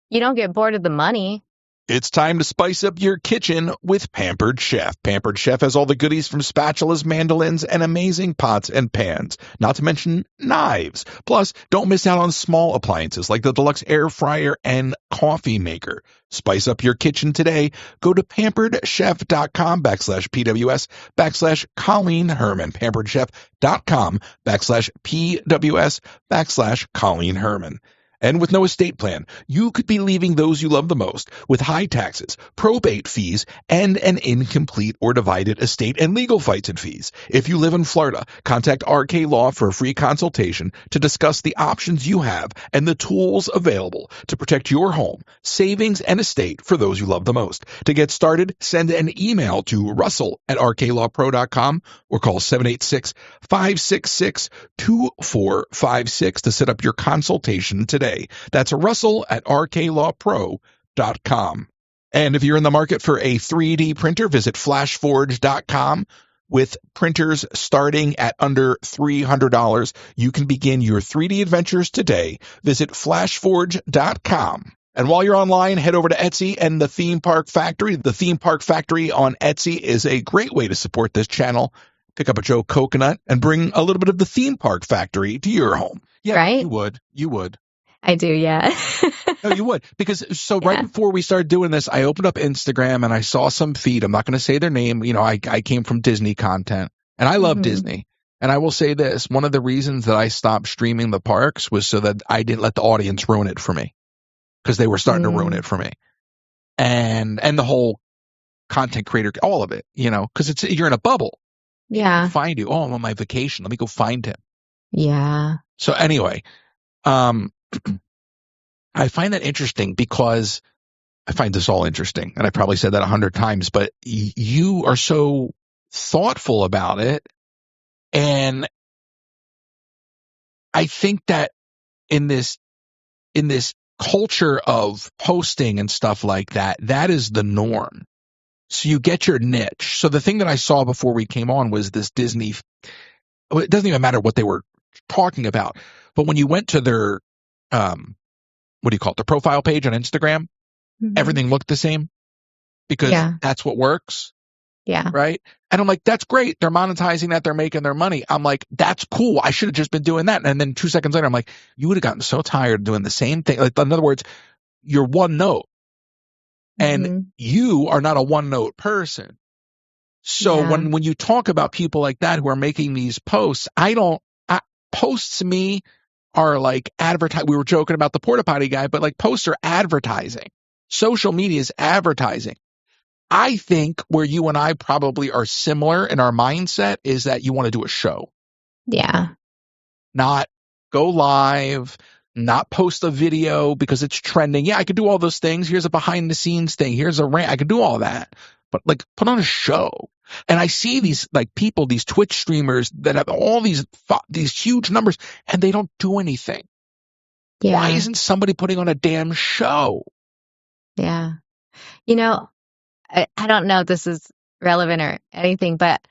you don't get bored of the money. It's time to spice up your kitchen with Pampered Chef. Pampered Chef has all the goodies from spatulas, mandolins, and amazing pots and pans, not to mention knives. Plus, don't miss out on small appliances like the deluxe air fryer and coffee maker. Spice up your kitchen today. Go to pamperedchef.com/PWS/Colleen Herman. pamperedchef.com/PWS/Colleen Herman. And with no estate plan, you could be leaving those you love the most with high taxes, probate fees, and an incomplete or divided estate and legal fights and fees. If you live in Florida, contact RK Law for a free consultation to discuss the options you have and the tools available to protect your home, savings, and estate for those you love the most. To get started, send an email to russell@rklawpro.com or call 786-566-2456 to set up your consultation today. That's russell@rklawpro.com. And if you're in the market for a 3D printer, visit flashforge.com. With printers starting at under $300, you can begin your 3D adventures today. Visit flashforge.com. And while you're online, head over to Etsy and the Theme Park Factory. The Theme Park Factory on Etsy is a great way to support this channel. Pick up a Joe Coconut and bring a little bit of the Theme Park Factory to your home. Yeah, right? You would. I do, yeah. No, you would. Because right before we started doing this, I opened up Instagram and I saw some feed. I'm not going to say their name. You know, I came from Disney content and I love Disney. And I will say this, one of the reasons that I stopped streaming the parks was so that I didn't let the audience ruin it for me, because they were starting to ruin it for me. And the whole content creator, all of it, you know, because you're in a bubble. Yeah. Find you. Oh, I'm on my vacation. Let me go find him. Yeah. So anyway, I find that interesting because I find this all interesting, and I probably said that 100 times, but you are so thoughtful about it. And I think that in this culture of posting and stuff like that, that is the norm. So you get your niche. So the thing that I saw before we came on was this Disney. It doesn't even matter what they were talking about, but when you went to their, what do you call it? The profile page on Instagram, everything looked the same because that's what works. Yeah. Right. And I'm like, that's great. They're monetizing that. They're making their money. I'm like, that's cool. I should have just been doing that. And then 2 seconds later, I'm like, you would have gotten so tired of doing the same thing. Like, in other words, you're one note and you are not a one note person. So when you talk about people like that who are making these posts, posts to me are like advertising. We were joking about the porta potty guy, but like posts are advertising. Social media is advertising. I think where you and I probably are similar in our mindset is that you want to do a show. Yeah. Not go live, not post a video because it's trending. Yeah, I could do all those things. Here's a behind the scenes thing. Here's a rant. I could do all that. But like put on a show. And I see these like people, these Twitch streamers that have all these huge numbers and they don't do anything. Yeah. Why isn't somebody putting on a damn show? Yeah. You know, I don't know if this is relevant or anything, but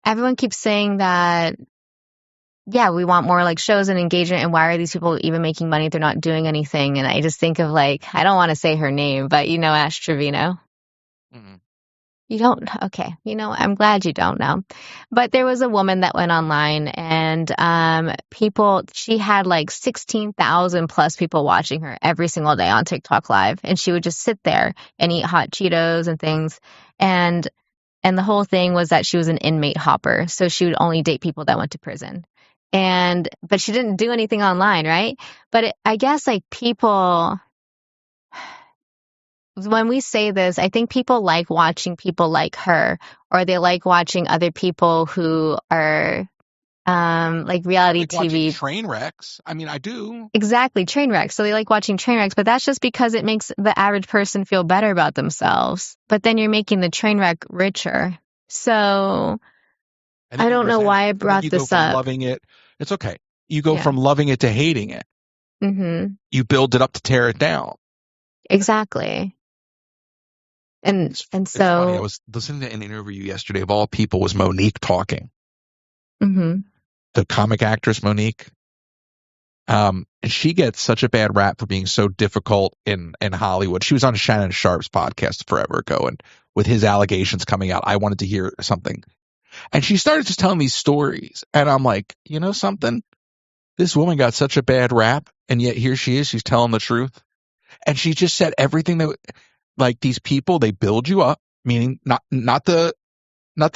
everyone keeps saying that, yeah, we want more like shows and engagement. And why are these people even making money if they're not doing anything? And I just think of like, I don't want to say her name, but you know, Ash Trevino. You don't, okay. I'm glad you don't know. But there was a woman that went online and she had like 16,000 plus people watching her every single day on TikTok Live. And she would just sit there and eat hot Cheetos and things. And the whole thing was that she was an inmate hopper. So she would only date people that went to prison. But she didn't do anything online, right? But I guess like people, when we say this, I think people like watching people like her, or they like watching other people who are like I reality like watching TV. train wrecks. I mean, I do. Exactly, train wrecks. So they like watching train wrecks, but that's just because it makes the average person feel better about themselves. But then you're making the train wreck richer. So And then I you don't know resent why it. I And then brought you go this from up. loving it. It's okay. You go Yeah. from loving it to hating it. Mm-hmm. You build it up to tear it down. Exactly. And It's funny. I so, was listening to an interview yesterday. Of all people, was Monique talking. mm-hmm. The comic actress Monique. And she gets such a bad rap for being so difficult in Hollywood. She was on Shannon Sharp's podcast forever ago, and with his allegations coming out, I wanted to hear something. And she started just telling these stories, and I'm like, you know something? This woman got such a bad rap, and yet here she is. She's telling the truth, and she just said everything that, like, these people, they build you up, meaning not the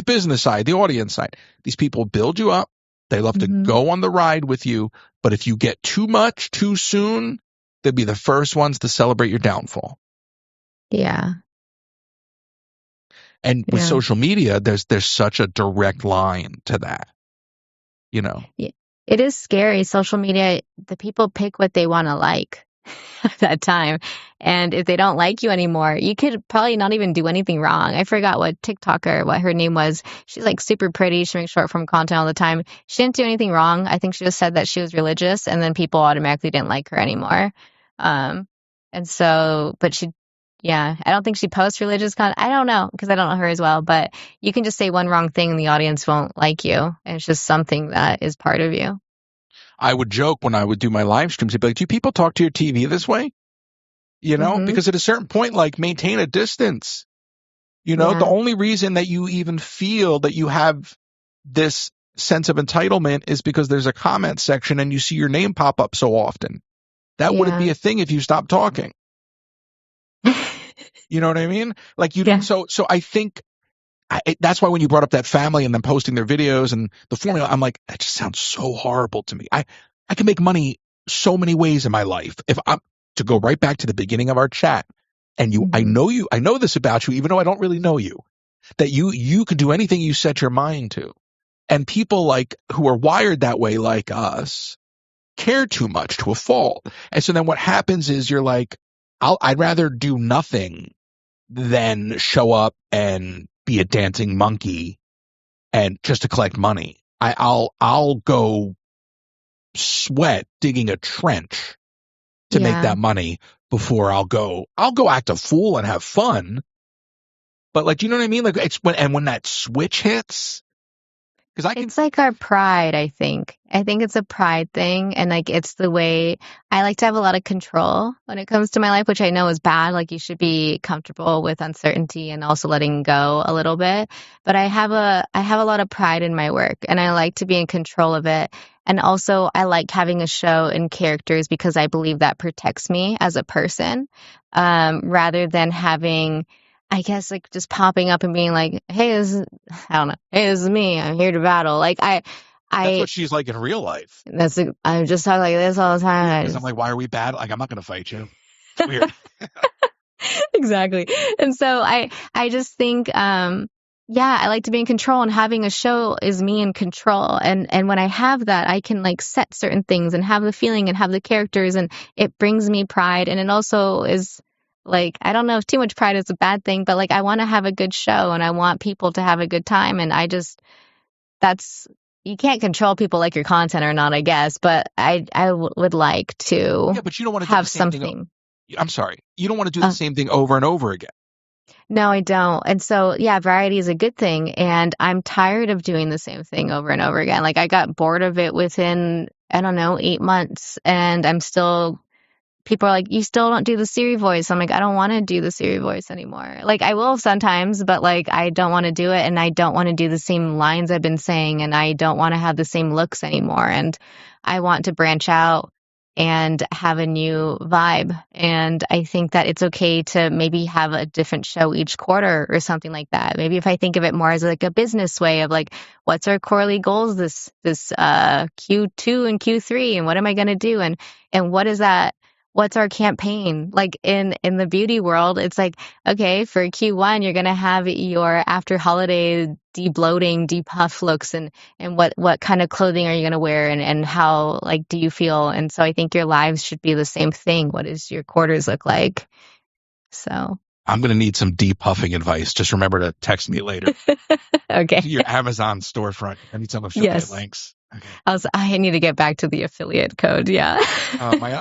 business side, the audience side. These people build you up. They love to Mm-hmm. go on the ride with you, but if you get too much too soon, they'll be the first ones to celebrate your downfall. Yeah. And with Yeah. social media, there's such a direct line to that. You know, It is scary. Social media, the people pick what they want to like at that time. And if they don't like you anymore, you could probably not even do anything wrong. I forgot what TikToker, what her name was. She's like super pretty. She makes short form content all the time. She didn't do anything wrong. I think she just said that she was religious, and then people automatically didn't like her anymore. And so, but yeah, I don't think she posts religious content. I don't know because I don't know her as well, but you can just say one wrong thing and the audience won't like you. And it's just something that is part of you. I would joke when I would do my live streams, I'd be like, do people talk to your TV this way? You know, Mm-hmm. because at a certain point, like, maintain a distance. You know, Yeah. the only reason that you even feel that you have this sense of entitlement is because there's a comment section and you see your name pop up so often. That wouldn't be a thing if you stopped talking. You know what I mean? Like, you Yeah. so I think that's why when you brought up that family and them posting their videos and the formula, I'm like, that just sounds so horrible to me. I can make money so many ways in my life. If I'm to go right back to the beginning of our chat, and I know this about you, even though I don't really know you, that you could do anything you set your mind to. And people like who are wired that way, like us, care too much to a fault. And so then what happens is you're like, I'd rather do nothing than show up and be a dancing monkey and just to collect money. I'll go sweat digging a trench to make that money before I'll go act a fool and have fun. But like, do you know what I mean? Like, it's when that switch hits, because It's like our pride, I think. I think it's a pride thing. And like, it's the way I like to have a lot of control when it comes to my life, which I know is bad. Like, you should be comfortable with uncertainty and also letting go a little bit. But I have a lot of pride in my work, and I like to be in control of it. And also, I like having a show and characters because I believe that protects me as a person, rather than having, I guess, like, just popping up and being like, hey, I don't know. Hey, this is me. I'm here to battle. Like, that's what she's like in real life. I'm just talking like this all the time. Because I'm like, why are we bad? Like, I'm not going to fight you. It's weird. Exactly. And so I just think, yeah, I like to be in control, and having a show is me in control. And when I have that, I can like set certain things and have the feeling and have the characters, and it brings me pride. And it also is like, I don't know if too much pride is a bad thing, but like, I want to have a good show and I want people to have a good time. And you can't control people like your content or not, I guess, but would like to but you don't want to have do the same something. thing. I'm sorry. You don't want to do the same thing over and over again. No, I don't. And so, yeah, variety is a good thing. And I'm tired of doing the same thing over and over again. Like, I got bored of it within, I don't know, 8 months. And people are like, you still don't do the Siri voice. I'm like, I don't want to do the Siri voice anymore. Like, I will sometimes, but like, I don't want to do it. And I don't want to do the same lines I've been saying. And I don't want to have the same looks anymore. And I want to branch out and have a new vibe. And I think that it's okay to maybe have a different show each quarter or something like that. Maybe if I think of it more as like a business way of like, what's our quarterly goals this Q2 and Q3, and what am I going to do? And what is that? What's our campaign? Like in the beauty world, it's like, okay, for Q1, you're going to have your after holiday de-bloating, de-puff looks, and what kind of clothing are you going to wear, and how, like, do you feel? And so I think your lives should be the same thing. What does your quarters look like? So I'm going to need some depuffing advice. Just remember to text me later. okay. Your Amazon storefront. I need some affiliate links. Okay. I need to get back to the affiliate code. Yeah.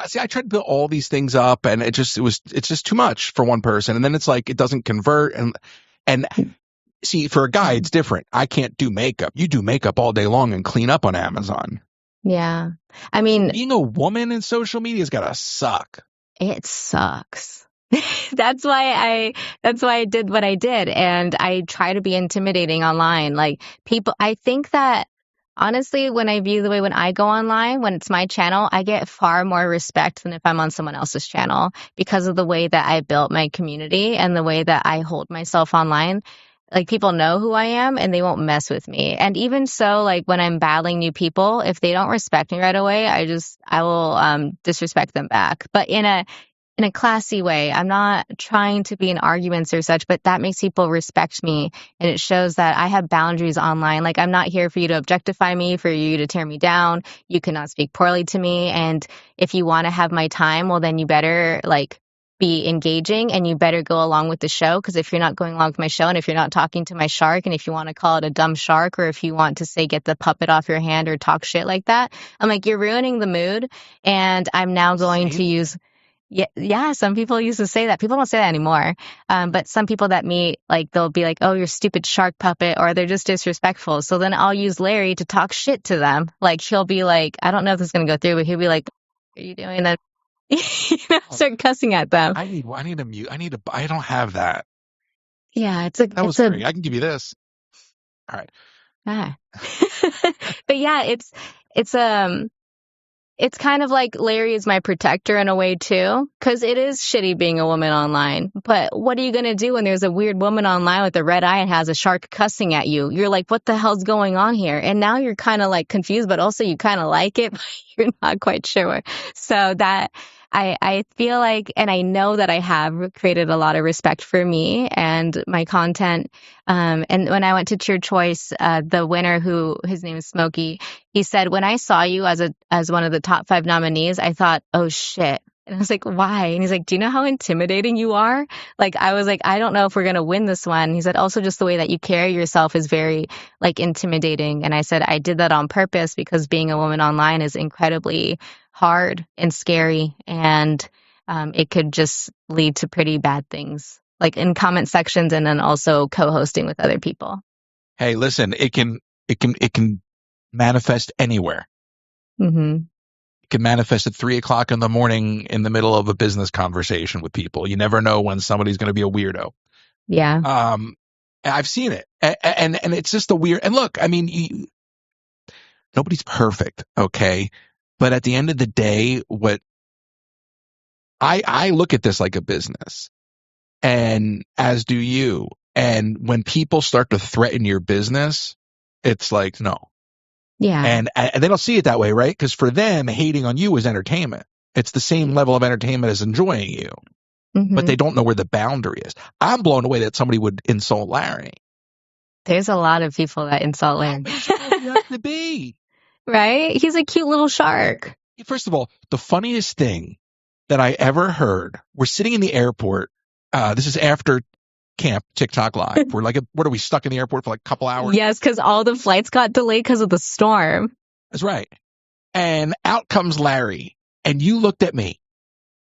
See, I tried to build all these things up, and it's just too much for one person. And then it's like, it doesn't convert. And see, for a guy, it's different. I can't do makeup. You do makeup all day long and clean up on Amazon. Yeah. I mean, being a woman in social media has got to suck. It sucks. That's why I did what I did. And I try to be intimidating online. Like, people, I think that honestly, when I view the way when I go online, when it's my channel, I get far more respect than if I'm on someone else's channel, because of the way that I built my community and the way that I hold myself online. Like, people know who I am and they won't mess with me. And even so, like, when I'm battling new people, if they don't respect me right away, I will disrespect them back. But in a classy way. I'm not trying to be in arguments or such, but that makes people respect me. And it shows that I have boundaries online. Like, I'm not here for you to objectify me, for you to tear me down. You cannot speak poorly to me. And if you want to have my time, well, then you better like be engaging, and you better go along with the show. Because if you're not going along with my show, and if you're not talking to my shark, and if you want to call it a dumb shark, or if you want to say, get the puppet off your hand, or talk shit like that, I'm like, you're ruining the mood. And I'm now going to use... Yeah, some people used to say that. People don't say that anymore. But some people that meet, like, they'll be like, oh, you're stupid shark puppet, or they're just disrespectful. So then I'll use Larry to talk shit to them. Like, he'll be like, I don't know if this is going to go through, but he'll be like, are you doing that? Start cussing at them. I need a mute. I don't have that. Yeah, that was great. I can give you this. All right. But yeah, it's kind of like Larry is my protector in a way too, because it is shitty being a woman online. But what are you going to do when there's a weird woman online with a red eye and has a shark cussing at you? You're like, what the hell's going on here? And now you're kind of like confused, but also you kind of like it, but you're not quite sure. So that I feel like, and I know that I have created a lot of respect for me and my content. And when I went to Cheer Choice, the winner, who his name is Smokey, he said, when I saw you as one of the top 5 nominees, I thought, oh shit. And I was like, why? And he's like, do you know how intimidating you are? Like, I was like, I don't know if we're going to win this one. He said, also just the way that you carry yourself is very like intimidating. And I said, I did that on purpose, because being a woman online is incredibly hard and scary. And it could just lead to pretty bad things, like in comment sections, and then also co-hosting with other people. Hey, listen, it can manifest anywhere. Mm-hmm. It can manifest at 3:00 in the morning in the middle of a business conversation with people. You never know when somebody's going to be a weirdo. Yeah. I've seen it, and it's just a weird. And look, I mean, nobody's perfect, okay? But at the end of the day, what I look at this like a business, and as do you. And when people start to threaten your business, it's like, no. Yeah. And they don't see it that way, right? Because for them, hating on you is entertainment. It's the same level of entertainment as enjoying you. Mm-hmm. But they don't know where the boundary is. I'm blown away that somebody would insult Larry. There's a lot of people that insult Larry. You have to be. Right? He's a cute little shark. First of all, the funniest thing that I ever heard, we're sitting in the airport. This is after camp TikTok Live. We're like, what are we, stuck in the airport for like a couple hours? Yes, because all the flights got delayed because of the storm. That's right. And out comes Larry, and you looked at me,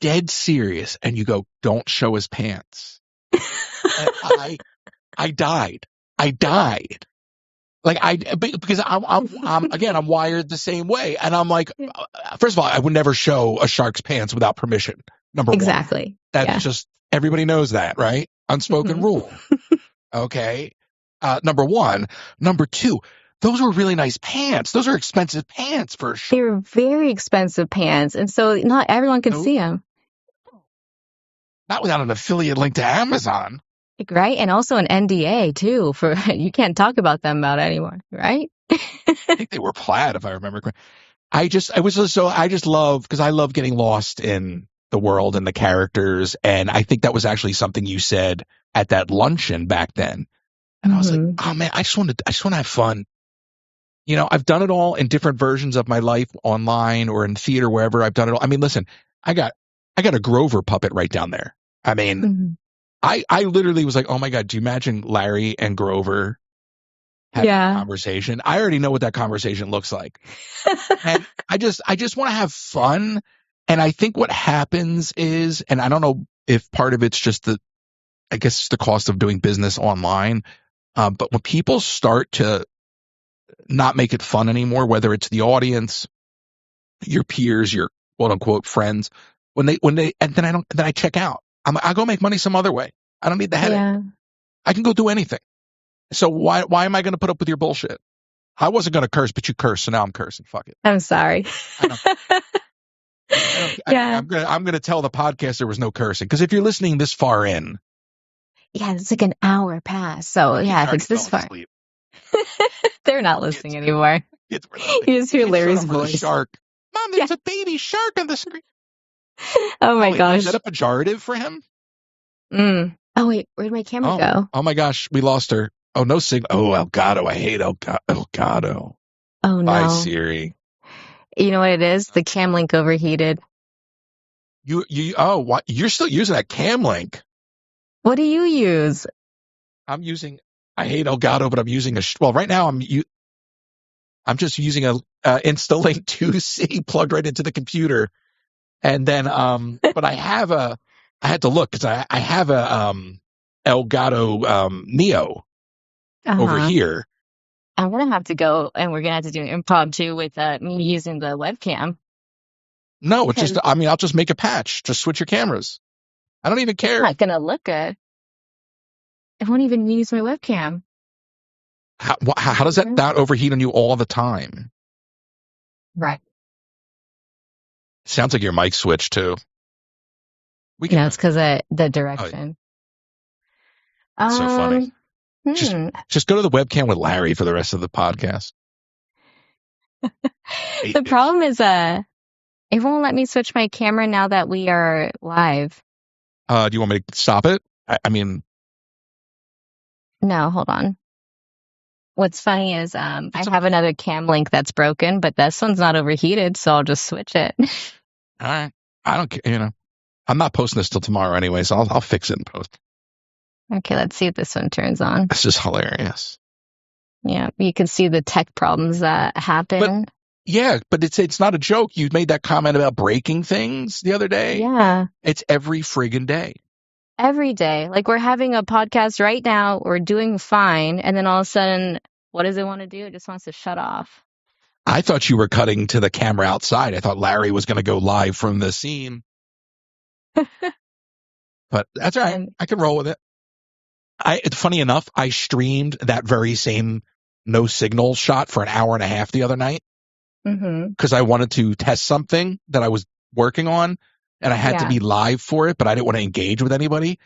dead serious, and you go, don't show his pants. And I died. Like because I'm wired the same way. And I'm like, first of all, I would never show a shark's pants without permission. Number one. Exactly. That's just, everybody knows that, right? Unspoken rule. Okay. Number one. Number two, those were really nice pants. Those are expensive pants for sure. They're very expensive pants. And so not everyone can see them. Not without an affiliate link to Amazon. Right? And also an NDA too, for you can't talk about them about anymore, right? I think they were plaid, if I remember correctly. I just love, because I love getting lost in the world and the characters. And I think that was actually something you said at that luncheon back then. And I was like, oh man, I just want to have fun. You know, I've done it all in different versions of my life, online or in theater, wherever I've done it all. I mean, listen, I got a Grover puppet right down there. I mean, I literally was like, oh my God, do you imagine Larry and Grover having a conversation? I already know what that conversation looks like. And I just want to have fun. And I think what happens is, and I don't know if part of it's just I guess it's the cost of doing business online. But when people start to not make it fun anymore, whether it's the audience, your peers, your quote unquote friends, and then I check out. I'll go make money some other way. I don't need the headache. Yeah. I can go do anything. So why am I going to put up with your bullshit? I wasn't going to curse, but you cursed, so now I'm cursing. Fuck it. I'm sorry. I'm going to tell the podcast there was no cursing, because if you're listening this far in, it's like an hour past. So if it's this far, they're not listening anymore. You just hear Larry's voice. Shark. Mom, there's a baby shark on the screen. Oh my gosh. Is that a pejorative for him? Oh wait, where'd my camera go? Oh my gosh, we lost her. Oh, no signal. Oh, Elgato. I hate Elgato. Oh no. Bye, Siri. You know what it is? The cam link overheated. What? You're still using that cam link? What do you use? I hate Elgato, but I'm using right now I'm just using a Instalink 2C plugged right into the computer. And then, but I had to look, because I have a Elgato Neo over here. I'm going to have to go, and we're going to have to do an impromptu with me using the webcam. No, it's just, I'll just make a patch. Just switch your cameras. I don't even care. It's not going to look good. I won't even use my webcam. How does that not overheat on you all the time? Right. Sounds like your mic switched too. It's because of the direction. So funny. Just go to the webcam with Larry for the rest of the podcast. The problem is, it won't let me switch my camera now that we are live. Do you want me to stop it? No, hold on. What's funny is I have another cam link that's broken, but this one's not overheated, so I'll just switch it. All right. I don't care. I'm not posting this till tomorrow anyway, so I'll fix it in post. Okay, let's see if this one turns on. This is hilarious. Yeah, you can see the tech problems that happen. But it's not a joke. You made that comment about breaking things the other day. Yeah. It's every friggin' day. Every day. Like, we're having a podcast right now, we're doing fine, and then all of a sudden, what does it want to do? It just wants to shut off. I thought you were cutting to the camera outside. I thought Larry was going to go live from the scene. But that's all right. I can roll with it. It's funny enough, I streamed that very same no signal shot for an hour and a half the other night. Because I wanted to test something that I was working on, and I had to be live for it, but I didn't want to engage with anybody.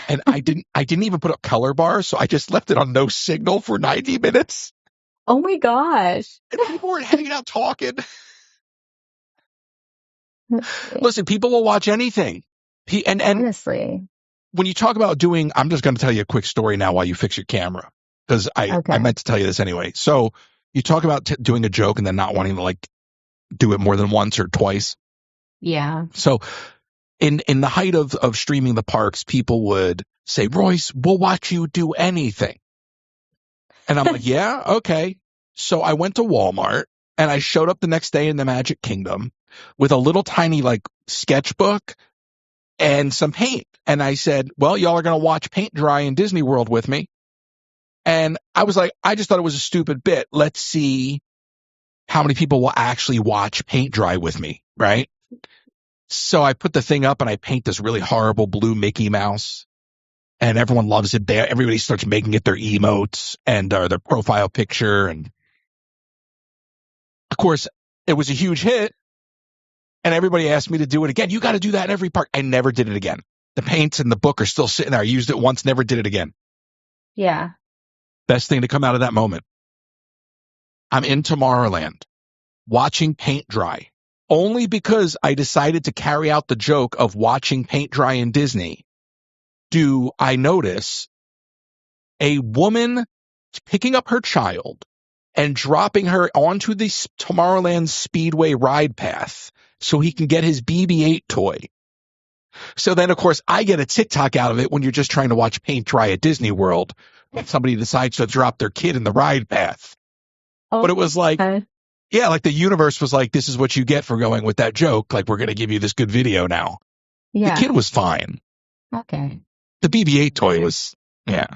And I didn't even put up color bars, so I just left it on no signal for 90 minutes. Oh my gosh. And people were hanging out talking. Listen, people will watch anything. And honestly, when you talk about I'm just going to tell you a quick story now while you fix your camera, because I meant to tell you this anyway. So you talk about doing a joke and then not wanting to do it more than once or twice. Yeah. So in the height of streaming the parks, people would say, Royce, we'll watch you do anything. And I'm like, yeah, okay. So I went to Walmart and I showed up the next day in the Magic Kingdom with a little tiny sketchbook and some paint. And I said, well, y'all are going to watch paint dry in Disney World with me. And I was like, I just thought it was a stupid bit. Let's see how many people will actually watch paint dry with me, right? So I put the thing up and I paint this really horrible blue Mickey Mouse, and everyone loves it. Everybody starts making it their emotes and their profile picture. And of course, it was a huge hit, and everybody asked me to do it again. You got to do that in every park. I never did it again. The paints and the book are still sitting there. I used it once, never did it again. Yeah. Best thing to come out of that moment. I'm in Tomorrowland watching paint dry only because I decided to carry out the joke of watching paint dry in Disney. Do I notice a woman picking up her child and dropping her onto the Tomorrowland Speedway ride path so he can get his BB-8 toy? So then, of course, I get a TikTok out of it when you're just trying to watch paint dry at Disney World. Somebody decides to drop their kid in the ride path. Oh, but it was like, yeah, like the universe was like, this is what you get for going with that joke. Like, we're going to give you this good video now. yeah. The kid was fine. Okay. The BB-8 toy was, yeah.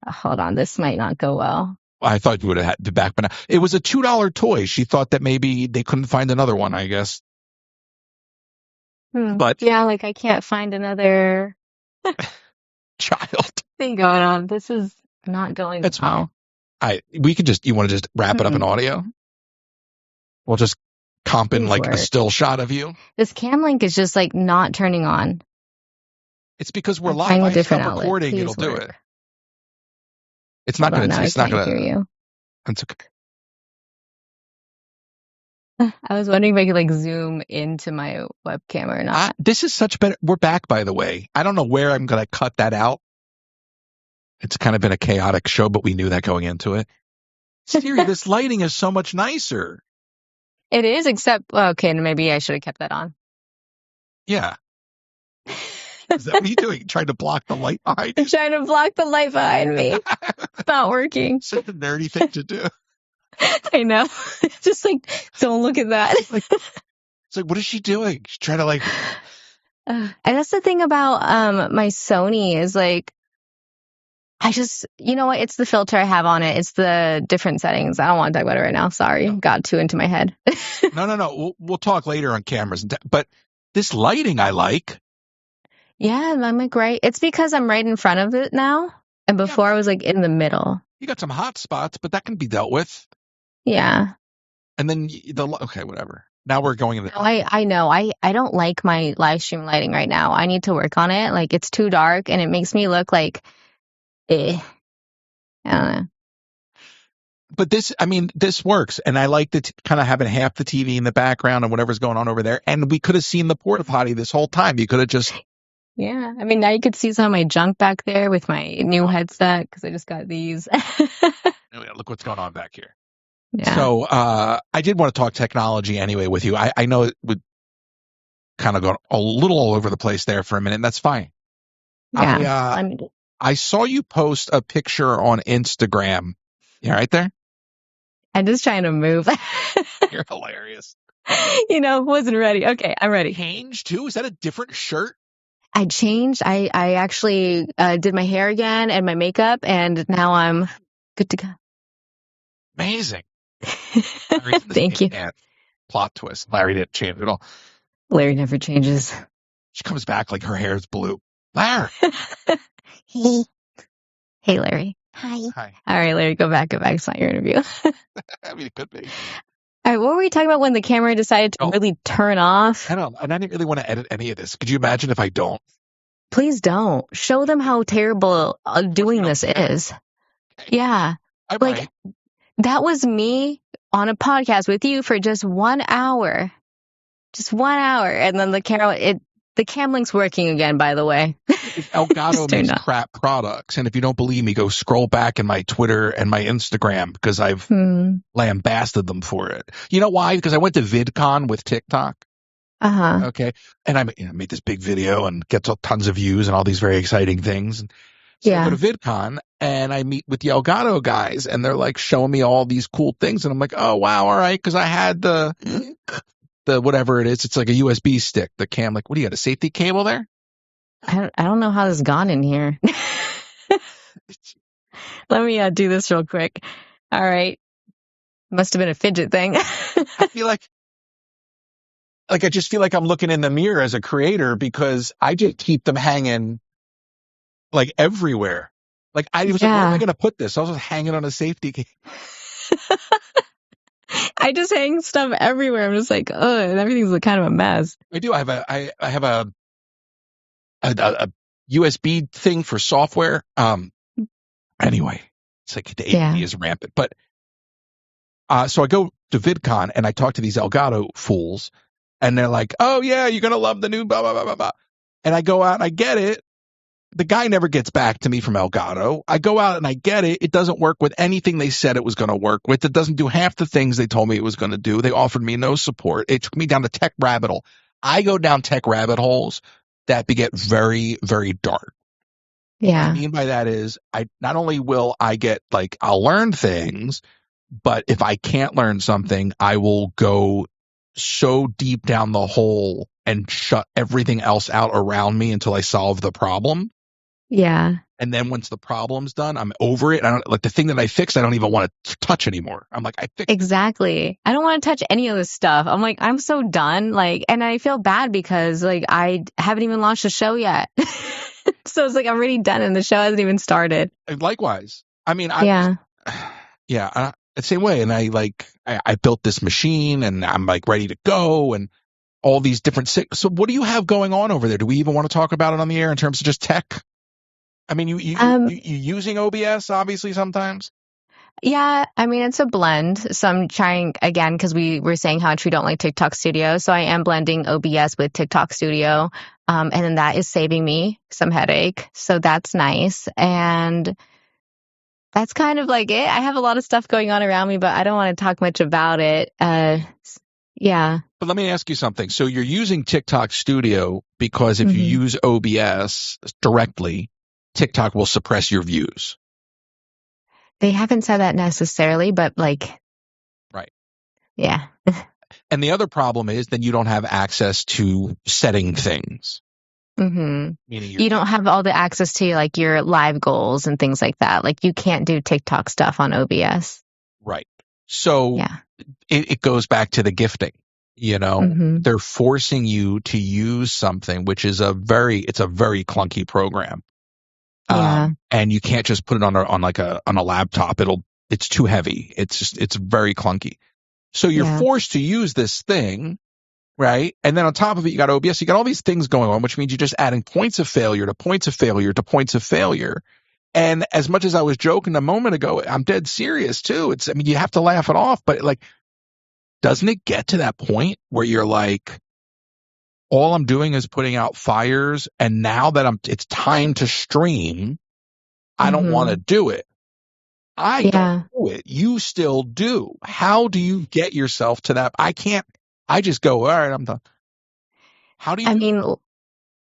Hold on. This might not go well. I thought you would have had to back, but it was a $2 toy. She thought that maybe they couldn't find another one, I guess. But yeah, like I can't find another child thing going on. This is not going That's well. fine. You want to just wrap it up in audio? We'll just comp in like a still shot of you. This cam link is just like not turning on. It's because we're live. I stop recording, it'll do it. It's not going to. It's not going to hear you. It's okay. I was wondering if I could like zoom into my webcam or not. This is such better. We're back, by the way. I don't know where I'm going to cut that out. It's kind of been a chaotic show, but we knew that going into it. Siri, this lighting is so much nicer. It is, except, okay, maybe I should have kept that on. Yeah. Is that what you're doing? Trying to block the light behind you? I'm trying to block the light behind me. It's not working. Such a nerdy thing to do. I know. Just like, don't look at that. It's like, what is she doing? She's trying to like. And that's the thing about my Sony is like, I just, you know what? It's the filter I have on it. It's the different settings. I don't want to talk about it right now. Sorry. No. Got too into my head. No. We'll talk later on cameras. But this lighting I like. Yeah, I'm like right. It's because I'm right in front of it now. And before I was like in the middle. You got some hot spots, but that can be dealt with. Yeah. And then okay, whatever. Now we're going into. I know. I don't like my live stream lighting right now. I need to work on it. Like it's too dark and it makes me look like I don't know. But this works. And I like kind of having half the TV in the background and whatever's going on over there. And we could have seen the porta potty this whole time. You could have just. Yeah. I mean, now you could see some of my junk back there with my new headset because I just got these. Look what's going on back here. Yeah. So I did want to talk technology anyway with you. I know it would kind of go a little all over the place there for a minute. And that's fine. Yeah. I saw you post a picture on Instagram. You right there? I'm just trying to move. You're hilarious. Wasn't ready. Okay, I'm ready. Change too? Is that a different shirt? I changed. I actually did my hair again and my makeup, and now I'm good to go. Amazing. Thank you. Plot twist. Larry didn't change at all. Larry never changes. She comes back like her hair is blue. Larry. Hey, Larry. Hi. All right, Larry, go back. It's not your interview. It could be. All right, what were we talking about when the camera decided to really turn off? I don't know. And I didn't really want to edit any of this. Could you imagine if I don't? Please don't. Show them how terrible doing this is. Okay. Yeah. That was me on a podcast with you for just 1 hour. Just 1 hour. And then the cam link's working again, by the way. Elgato makes crap products. And if you don't believe me, go scroll back in my Twitter and my Instagram because I've lambasted them for it. You know why? Because I went to VidCon with TikTok. Uh-huh. Okay. And I made this big video and gets tons of views and all these very exciting things. And so I go to VidCon and I meet with the Elgato guys and they're like showing me all these cool things. And I'm like, oh, wow. All right. Because I had the whatever it is. It's like a USB stick. The cam, like, what do you got? A safety cable there? I don't know how this got in here. Let me do this real quick. All right. Must have been a fidget thing. I feel like I just feel like I'm looking in the mirror as a creator because I just keep them hanging like everywhere. Like I was like, where am I Yeah. going to put this? I was just hanging on a safety case. I just hang stuff everywhere. I'm just like, oh, and everything's kind of a mess. I do. I have a USB thing for software. Anyway, it's like the ADD Yeah. is rampant. But so I go to VidCon and I talk to these Elgato fools, and they're like, "Oh yeah, you're gonna love the new blah blah blah blah blah." And I go out and I get it. The guy never gets back to me from Elgato. I go out and I get it. It doesn't work with anything they said it was going to work with. It doesn't do half the things they told me it was going to do. They offered me no support. It took me down the tech rabbit hole. I go down tech rabbit holes that get very, very dark. What I Yeah. mean by that is I not only will I get like I'll learn things, but if I can't learn something, I will go so deep down the hole and shut everything else out around me until I solve the problem. Yeah. And then once the problem's done, I'm over it. I don't like the thing that I fixed. I don't even want to touch anymore. I'm like, I fixed it. Exactly. I don't want to touch any of this stuff. I'm like, I'm so done. Like, and I feel bad because like I haven't even launched the show yet. So it's like I'm already done and the show hasn't even started. Likewise. I mean, Yeah. the same way. And I built this machine and I'm like ready to go and all these different. So what do you have going on over there? Do we even want to talk about it on the air in terms of just tech? I mean, you using OBS obviously sometimes. Yeah, I mean, it's a blend. So I'm trying again because we were saying how much we don't like TikTok Studio. So I am blending OBS with TikTok Studio. And then that is saving me some headache. So that's nice. And that's kind of like it. I have a lot of stuff going on around me, but I don't want to talk much about it. Yeah. But let me ask you something. So you're using TikTok Studio because if you use OBS directly, TikTok will suppress your views. They haven't said that necessarily, but like, right. Yeah. And the other problem is then you don't have access to setting things. Mm-hmm. Meaning you don't have all the access to like your live goals and things like that. Like you can't do TikTok stuff on OBS. Right. So it goes back to the gifting. You know, they're forcing you to use something which is a very clunky program. Yeah. And you can't just put it on a laptop. It's too heavy. It's very clunky. So you're forced to use this thing, right? And then on top of it, you got OBS. You got all these things going on, which means you're just adding points of failure to points of failure to points of failure. And as much as I was joking a moment ago, I'm dead serious too. I mean, you have to laugh it off, but like, doesn't it get to that point where you're like, all I'm doing is putting out fires, and now that it's time to stream, I don't want to do it. I don't do it. You still do. How do you get yourself to that? I can't. I just go, all right, I'm done. How do you? I mean,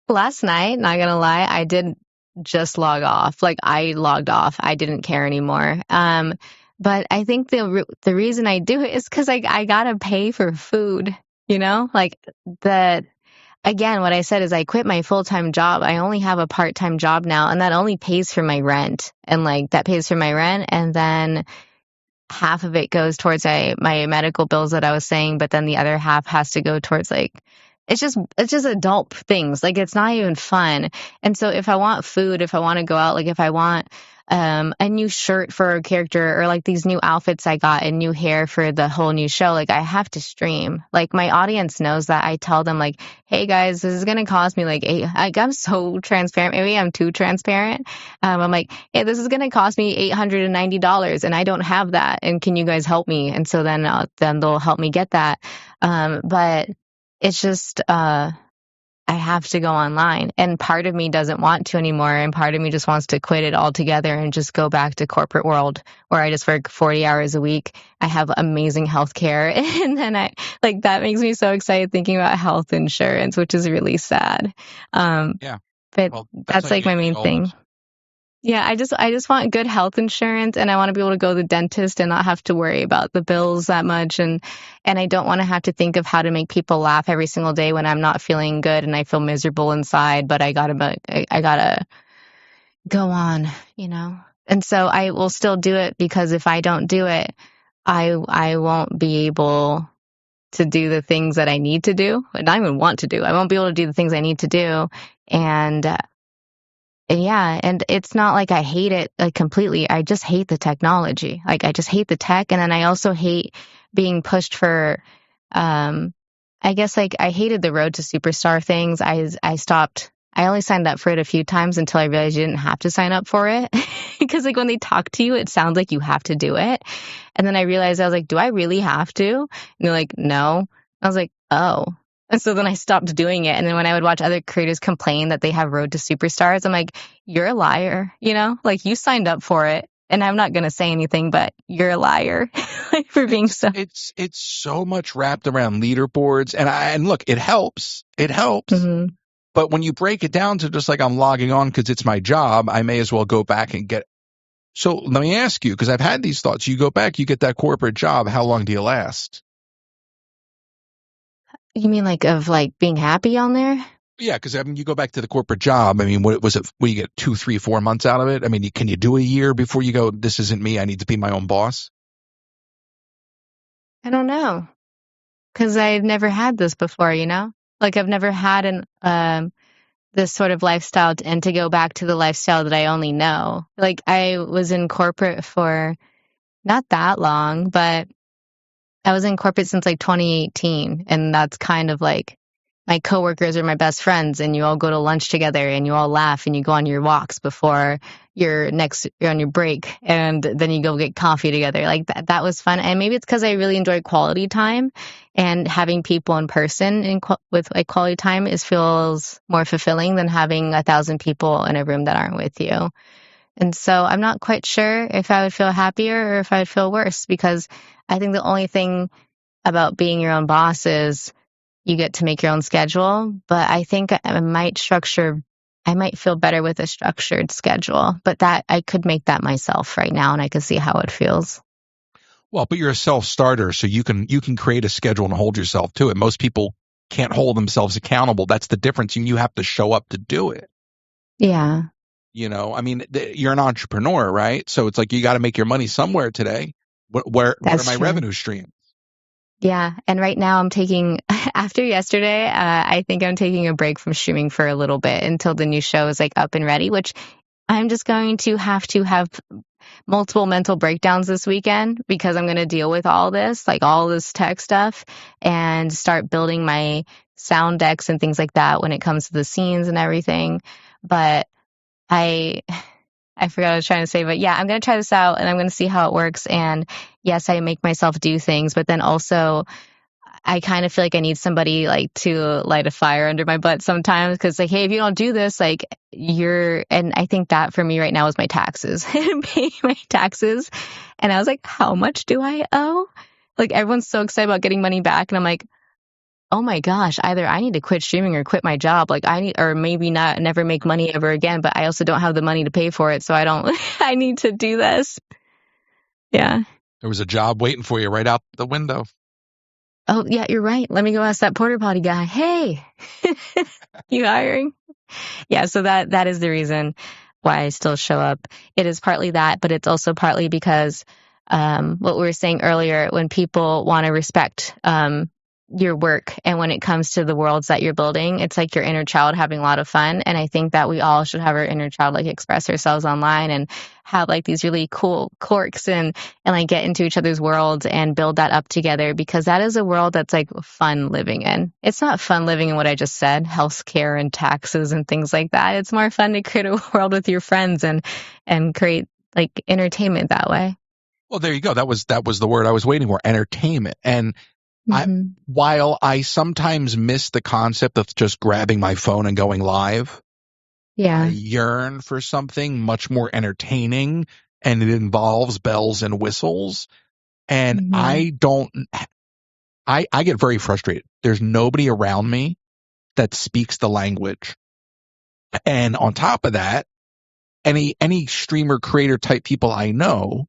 last night, not gonna lie, I did just log off. Like I logged off. I didn't care anymore. But I think the reason I do it is because I gotta pay for food. You know, like again, what I said is I quit my full-time job. I only have a part-time job now, and that only pays for my rent. And like that pays for my rent, and then half of it goes towards my medical bills that I was saying, but then the other half has to go towards like it's just adult things. Like it's not even fun. And so if I want food, if I want to go out, like if I want a new shirt for a character or like these new outfits I got and new hair for the whole new show, like I have to stream. Like my audience knows that. I tell them like, hey guys, this is going to cost me like I'm so transparent. Maybe I'm too transparent. I'm like, hey, this is going to cost me $890 and I don't have that. And can you guys help me? And so then they'll help me get that. But it's just, I have to go online, and part of me doesn't want to anymore, and part of me just wants to quit it altogether and just go back to corporate world where I just work 40 hours a week. I have amazing health care, and then that makes me so excited thinking about health insurance, which is really sad. But that's like my main thing. Yeah, I just want good health insurance, and I want to be able to go to the dentist and not have to worry about the bills that much, and I don't want to have to think of how to make people laugh every single day when I'm not feeling good and I feel miserable inside, but I gotta go on, you know. And so I will still do it, because if I don't do it, I won't be able to do the things that I need to do, and I even want to do. I won't be able to do the things I need to do. And yeah, and it's not like I hate it like completely. I just hate the technology. Like, I just hate the tech, and then I also hate being pushed for I guess, like, I hated the Road to Superstar things. I stopped. I only signed up for it a few times until I realized you didn't have to sign up for it. Because, like, when they talk to you, it sounds like you have to do it. And then I realized, I was like, do I really have to? And they're like, no. I was like, oh. And so then I stopped doing it. And then when I would watch other creators complain that they have Road to Superstars, I'm like, you're a liar, you know? Like, you signed up for it. And I'm not going to say anything, but you're a liar like, for being so. It's so much wrapped around leaderboards, and look, it helps. It helps. Mm-hmm. But when you break it down to just like, I'm logging on because it's my job, I may as well go back and get. So let me ask you, because I've had these thoughts. You go back, you get that corporate job. How long do you last? You mean like of like being happy on there? Yeah, because I mean, you go back to the corporate job. I mean, what was it? What, you get 2, 3, 4 months out of it? I mean, can you do a year before you go, this isn't me, I need to be my own boss? I don't know, because I've never had this before. You know, like I've never had this sort of lifestyle, and to go back to the lifestyle that I only know. Like, I was in corporate for not that long, but I was in corporate since like 2018, and that's kind of like my coworkers are my best friends, and you all go to lunch together, and you all laugh, and you go on your walks before you're on your break, and then you go get coffee together. Like, that was fun. And maybe it's because I really enjoy quality time, and having people in person with like quality time feels more fulfilling than having 1,000 people in a room that aren't with you. And so I'm not quite sure if I would feel happier or if I would feel worse, because I think the only thing about being your own boss is you get to make your own schedule. But I think I might feel better with a structured schedule, but that I could make that myself right now, and I could see how it feels. Well, but you're a self-starter, so you can create a schedule and hold yourself to it. Most people can't hold themselves accountable. That's the difference, and you have to show up to do it. Yeah. You know, I mean, you're an entrepreneur, right? So it's like, you got to make your money somewhere today. What are my revenue streams? Yeah. And right now I'm taking, after yesterday, I think I'm taking a break from streaming for a little bit until the new show is like up and ready, which I'm just going to have multiple mental breakdowns this weekend, because I'm going to deal with all this tech stuff, and start building my sound decks and things like that when it comes to the scenes and everything. But I forgot what I was trying to say, but yeah, I'm going to try this out, and I'm going to see how it works. And yes, I make myself do things, but then also I kind of feel like I need somebody like to light a fire under my butt sometimes, because like, hey, if you don't do this, like and I think that for me right now is my taxes, paying my taxes. And I was like, how much do I owe? Like, everyone's so excited about getting money back. And I'm like, oh my gosh, either I need to quit streaming or quit my job. Like, or maybe not, never make money ever again, but I also don't have the money to pay for it. So I need to do this. Yeah. There was a job waiting for you right out the window. Oh, yeah, you're right. Let me go ask that porta potty guy. Hey, you hiring? Yeah, so that is the reason why I still show up. It is partly that, but it's also partly because what we were saying earlier, when people want to respect your work, and when it comes to the worlds that you're building, it's like your inner child having a lot of fun. And I think that we all should have our inner child like express ourselves online, and have like these really cool quirks, and like get into each other's worlds and build that up together, because that is a world that's like fun living in. It's not fun living in what I just said, healthcare and taxes and things like that. It's more fun to create a world with your friends and create like entertainment that way. Well, there you go. That was the word I was waiting for, entertainment. And while I sometimes miss the concept of just grabbing my phone and going live, yeah, I yearn for something much more entertaining, and it involves bells and whistles. And I get very frustrated. There's nobody around me that speaks the language. And on top of that, any streamer, creator type people I know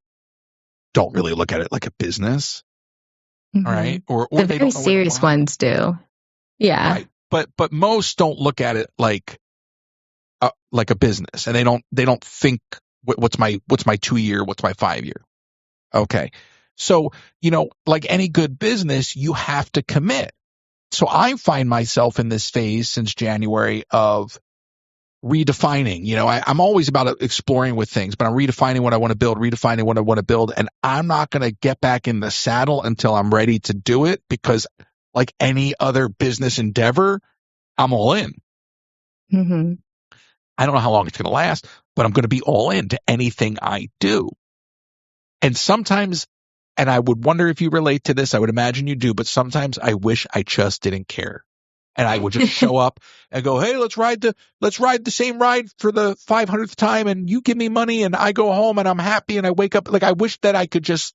don't really look at it like a business. All right. Or the they very don't know serious ones do. Yeah. Right. But most don't look at it like a business, and they don't think What's my 2-year? What's my 5-year? Okay. So, like any good business, you have to commit. So I find myself in this phase since January of redefining. I'm always about exploring with things, but I'm redefining what I want to build, and I'm not going to get back in the saddle until I'm ready to do it, because like any other business endeavor, I'm all in. Mm-hmm. I don't know how long it's going to last, but I'm going to be all in to anything I do. And sometimes, and I would wonder if you relate to this, I would imagine you do, but sometimes I wish I just didn't care. And I would just show up and go, hey, let's ride the same ride for the 500th time, and you give me money and I go home and I'm happy and I wake up. Like, I wish that I could just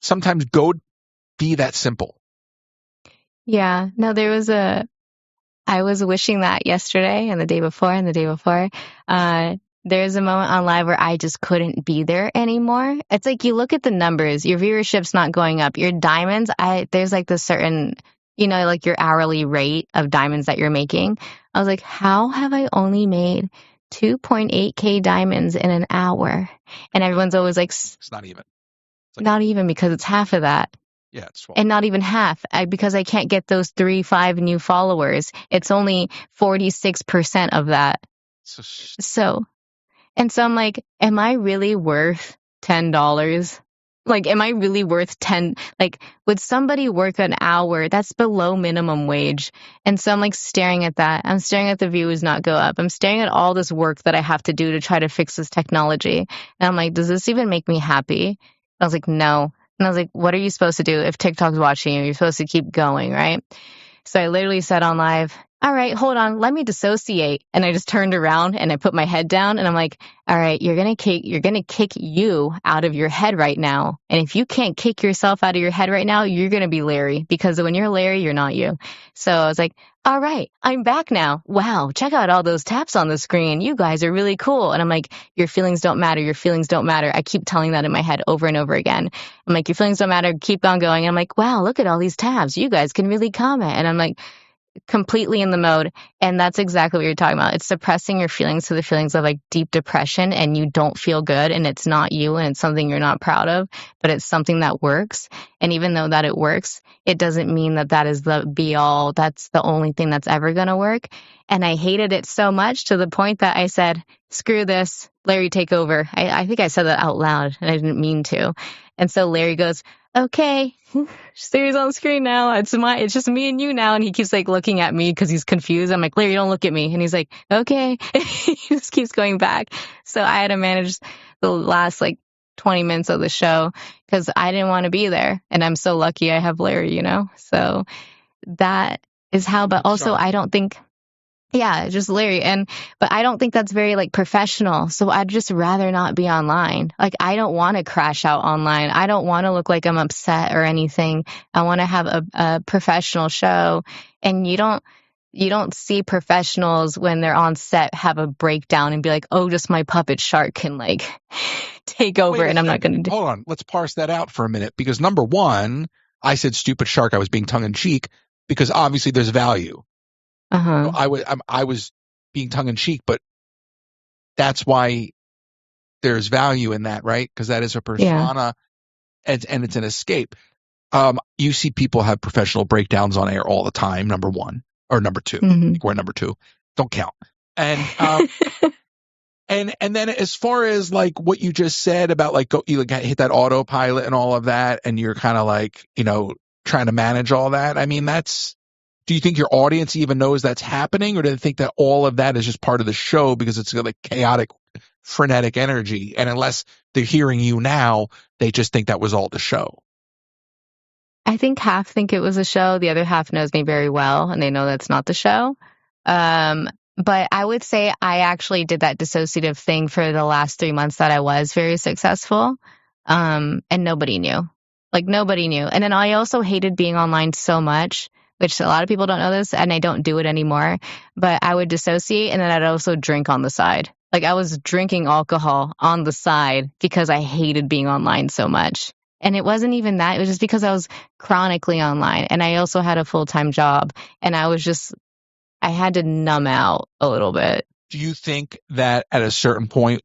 sometimes go be that simple. Yeah. No, I was wishing that yesterday and the day before and the day before. There's a moment on live where I just couldn't be there anymore. It's like you look at the numbers, your viewership's not going up. Your diamonds, there's like this certain, like your hourly rate of diamonds that you're making. I was like, how have I only made 2.8K diamonds in an hour? And everyone's always like, it's not even. It's like, not even, because it's half of that. Yeah, it's 12. And not even half, because I can't get those 3-5 new followers. It's only 46% of that. So I'm like, am I really worth $10? Like, am I really worth 10? Like, would somebody work an hour? That's below minimum wage. And so I'm like staring at that. I'm staring at the views not go up. I'm staring at all this work that I have to do to try to fix this technology. And I'm like, does this even make me happy? I was like, no. And I was like, what are you supposed to do if TikTok's watching you? You're supposed to keep going, right? So I literally said on live, all right, hold on, let me dissociate. And I just turned around and I put my head down and I'm like, all right, you're going to kick you out of your head right now. And if you can't kick yourself out of your head right now, you're going to be Larry, because when you're Larry, you're not you. So I was like, all right, I'm back now. Wow, check out all those taps on the screen. You guys are really cool. And I'm like, your feelings don't matter. Your feelings don't matter. I keep telling that in my head over and over again. I'm like, your feelings don't matter. Keep on going. And I'm like, wow, look at all these tabs. You guys can really comment. And I'm like, completely in the mode. And that's exactly what you're talking about. It's suppressing your feelings to the feelings of like deep depression, and you don't feel good, and it's not you, and it's something you're not proud of, but it's something that works. And even though that it works, it doesn't mean that is the be all. That's the only thing that's ever going to work. And I hated it so much to the point that I said, screw this, Larry, take over. I think I said that out loud and I didn't mean to. And so Larry goes, okay, Siri's on the screen now. It's just me and you now. And he keeps like looking at me because he's confused. I'm like, Larry, don't look at me. And he's like, okay. He just keeps going back. So I had to manage the last like 20 minutes of the show because I didn't want to be there. And I'm so lucky I have Larry, So that is how, but also I don't think, yeah, just Larry. But I don't think that's very like professional. So I'd just rather not be online. Like, I don't want to crash out online. I don't want to look like I'm upset or anything. I want to have a professional show. And you don't see professionals when they're on set have a breakdown and be like, oh, just my puppet shark can like take over and I'm not going to do. Hold on. Let's parse that out for a minute, because number one, I said stupid shark. I was being tongue in cheek because obviously there's value. Uh-huh. I was being tongue in cheek, but that's why there's value in that, right? Because that is a persona, and it's an escape. You see people have professional breakdowns on air all the time. Number one or number two. Mm-hmm. I think we're number two. Don't count. And and then as far as like what you just said about like you like hit that autopilot and all of that, and you're kind of like trying to manage all that. I mean, do you think your audience even knows that's happening, or do they think that all of that is just part of the show because it's like chaotic, frenetic energy? And unless they're hearing you now, they just think that was all the show. I think half think it was a show. The other half knows me very well, and they know that's not the show. But I would say I actually did that dissociative thing for the last 3 months that I was very successful. And nobody knew. Like, nobody knew. And then I also hated being online so much, which a lot of people don't know this, and I don't do it anymore. But I would dissociate, and then I'd also drink on the side. Like, I was drinking alcohol on the side because I hated being online so much. And it wasn't even that. It was just because I was chronically online, and I also had a full-time job, and I had to numb out a little bit. Do you think that at a certain point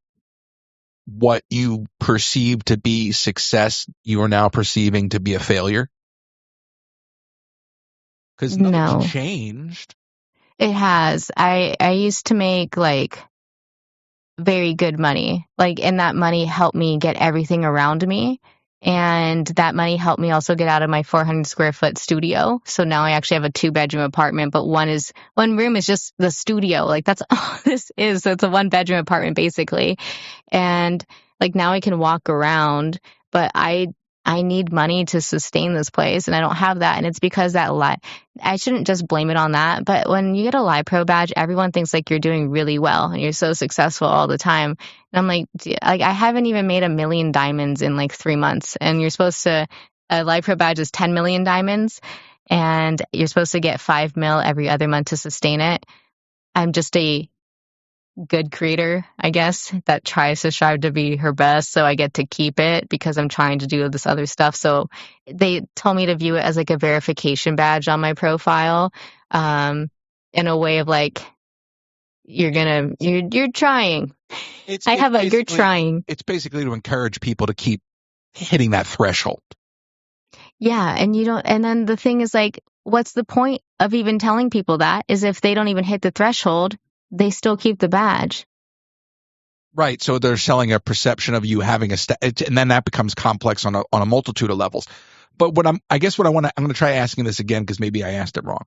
what you perceive to be success, you are now perceiving to be a failure? Because nothing's No, changed. it has. I used to make like very good money. Like, and that money helped me get everything around me. And that money helped me also get out of my 400 square foot studio. So now I actually have a 2-bedroom apartment, but one room is just the studio. Like that's all this is. So it's a 1-bedroom apartment basically. And like now I can walk around, but I need money to sustain this place and I don't have that. And it's because I shouldn't just blame it on that. But when you get a Lipro badge, everyone thinks like you're doing really well and you're so successful all the time. And I'm like, like I haven't even made 1 million diamonds in like 3 months. And you're supposed to, a Lipro badge is 10 million diamonds and you're supposed to get 5 mil every other month to sustain it. I'm just a good creator, I guess, that tries to strive to be her best. So I get to keep it because I'm trying to do this other stuff. So they told me to view it as like a verification badge on my profile, in a way of like, you're trying. It's I it's have a, you're basically trying. it's basically to encourage people to keep hitting that threshold. Yeah. And you don't, and then the thing is like, what's the point of even telling people that is if they don't even hit the threshold, they still keep the badge. Right. So they're selling a perception of you having and then that becomes complex on a multitude of levels. But I guess what I'm going to try asking this again because maybe I asked it wrong.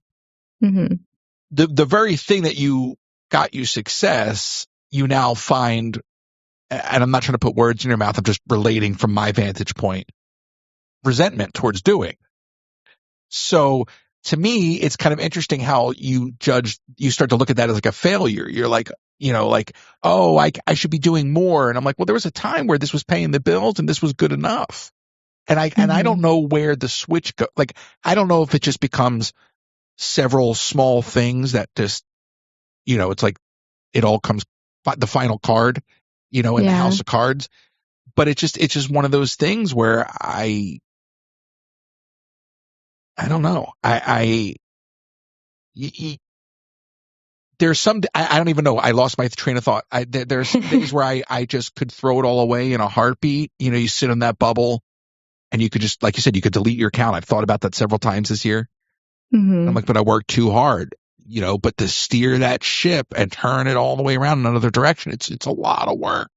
Mm-hmm. The very thing that got you success, you now find, and I'm not trying to put words in your mouth, I'm just relating from my vantage point, resentment towards doing. So to me, it's kind of interesting how you start to look at that as like a failure. You're like, like, oh, I should be doing more. And I'm like, well, there was a time where this was paying the bills and this was good enough. And I don't know where the switch go. Like, I don't know if it just becomes several small things that just, it's like it all comes the final card, in the Yeah. house of cards. But it's just one of those things where I don't know. There's I don't even know. I lost my train of thought. There's some days where I just could throw it all away in a heartbeat. You sit in that bubble and you could just, like you said, you could delete your account. I've thought about that several times this year. Mm-hmm. I'm like, but I worked too hard, but to steer that ship and turn it all the way around in another direction, it's a lot of work.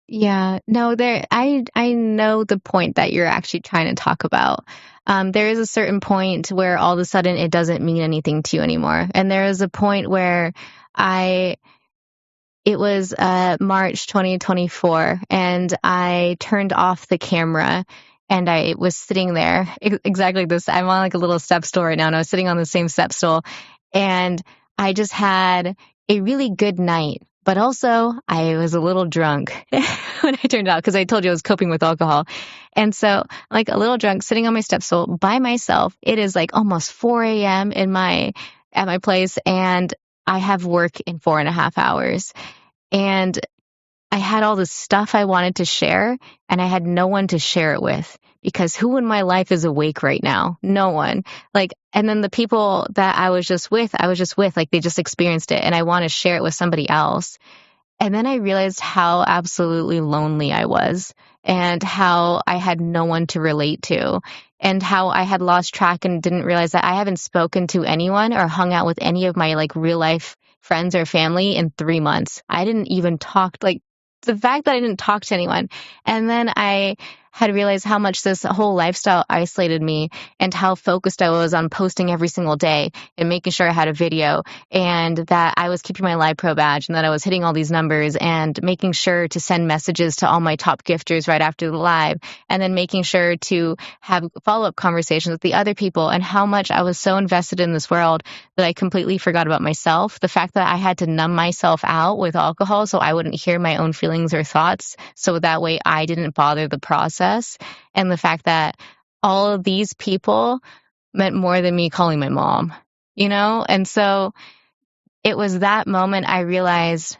Yeah, no, I know the point that you're actually trying to talk about. There is a certain point where all of a sudden it doesn't mean anything to you anymore. And there is a point where it was March 2024 and I turned off the camera and I was sitting there exactly this. I'm on like a little step stool right now and I was sitting on the same step stool and I just had a really good night. But also, I was a little drunk when I turned out because I told you I was coping with alcohol. And so, like a little drunk, sitting on my step stool by myself. It is like almost 4 a.m. At my place, and I have work in 4.5 hours. And I had all this stuff I wanted to share, and I had no one to share it with because who in my life is awake right now? No one. Like, and then the people that I was just with, like they just experienced it, and I want to share it with somebody else. And then I realized how absolutely lonely I was and how I had no one to relate to and how I had lost track and didn't realize that I haven't spoken to anyone or hung out with any of my like real life friends or family in 3 months. I didn't even talk, like the fact that I didn't talk to anyone. And then I had realized how much this whole lifestyle isolated me and how focused I was on posting every single day and making sure I had a video and that I was keeping my Lipro badge and that I was hitting all these numbers and making sure to send messages to all my top gifters right after the live and then making sure to have follow-up conversations with the other people and how much I was so invested in this world that I completely forgot about myself. The fact that I had to numb myself out with alcohol so I wouldn't hear my own feelings or thoughts so that way I didn't bother the process. And the fact that all of these people meant more than me calling my mom, And so it was that moment I realized,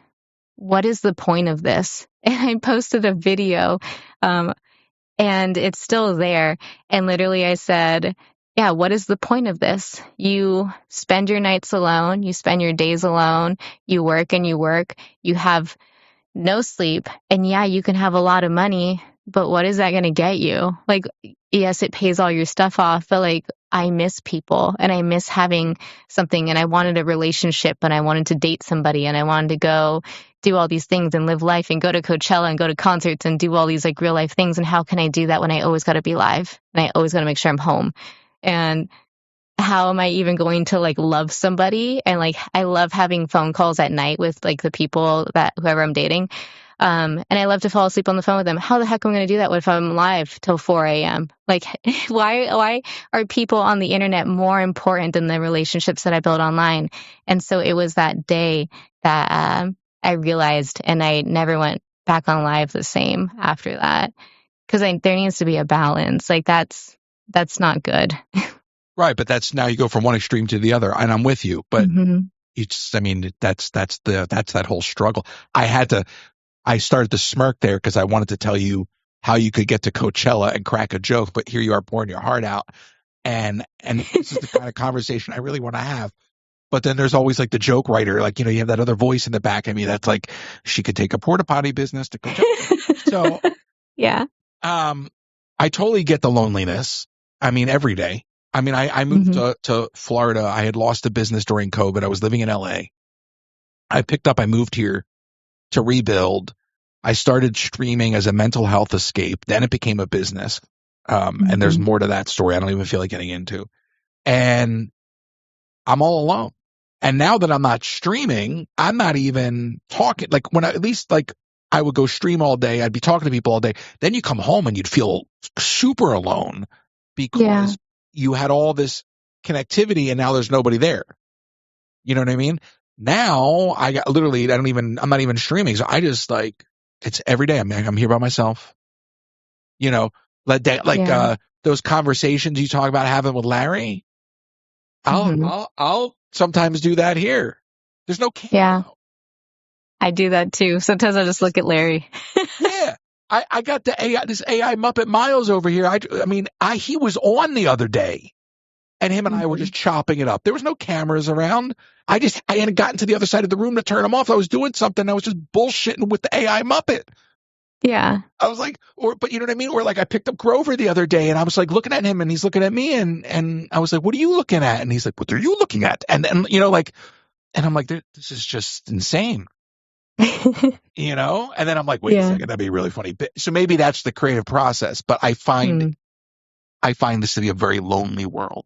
what is the point of this? And I posted a video, and it's still there. And literally I said, yeah, what is the point of this? You spend your nights alone. You spend your days alone. You work and you work. You have no sleep. And yeah, you can have a lot of money, but what is that going to get you? Like, yes, it pays all your stuff off, but like, I miss people and I miss having something, and I wanted a relationship and I wanted to date somebody and I wanted to go do all these things and live life and go to Coachella and go to concerts and do all these like real life things. And how can I do that when I always got to be live and I always got to make sure I'm home? And how am I even going to like love somebody? And like, I love having phone calls at night with like the people that whoever I'm dating. And I love to fall asleep on the phone with them. How the heck am I going to do that if I'm live till 4 a.m.? Like, why are people on the internet more important than the relationships that I build online? And so it was that day that I realized, and I never went back on live the same after that, because there needs to be a balance. Like that's not good. Right, but that's now you go from one extreme to the other, and I'm with you. But Mm-hmm. I mean, that's that whole struggle. I started to smirk there because I wanted to tell you how you could get to Coachella and crack a joke, but here you are pouring your heart out, and this is the kind of conversation I really want to have. But then there's always like the joke writer, like you have that other voice in the back of me that's like, she could take a porta potty business to Coachella. So, Yeah. I totally get the loneliness. I mean, every day. I mean, I moved to Florida. I had lost a business during COVID. I was living in LA. I moved here to rebuild. I started streaming as a mental health escape. Then it became a business. And there's more to that story I don't even feel like getting into. And I'm all alone. And now that I'm not streaming, I'm not even talking. Like at least I would go stream all day. I'd be talking to people all day. Then you come home and you'd feel super alone because you had all this connectivity and now there's nobody there. You know what I mean? Now I got literally, I'm not even streaming. So I just it's every day. I'm here by myself, those conversations you talk about having with Larry. I'll sometimes do that here. There's no camera. Yeah. I do that too. Sometimes I just look at Larry. Yeah. I got this AI Muppet Miles over here. He was on the other day and him and I were just chopping it up. There was no cameras around. I hadn't gotten to the other side of the room to turn them off. I was doing something. I was just bullshitting with the AI Muppet. Yeah. I was like, but you know what I mean? Or like I picked up Grover the other day and I was like looking at him and he's looking at me and I was like, what are you looking at? And he's like, what are you looking at? And then, and I'm like, this is just insane. And then I'm like, wait a second, that'd be really funny. So maybe that's the creative process, but I find this to be a very lonely world.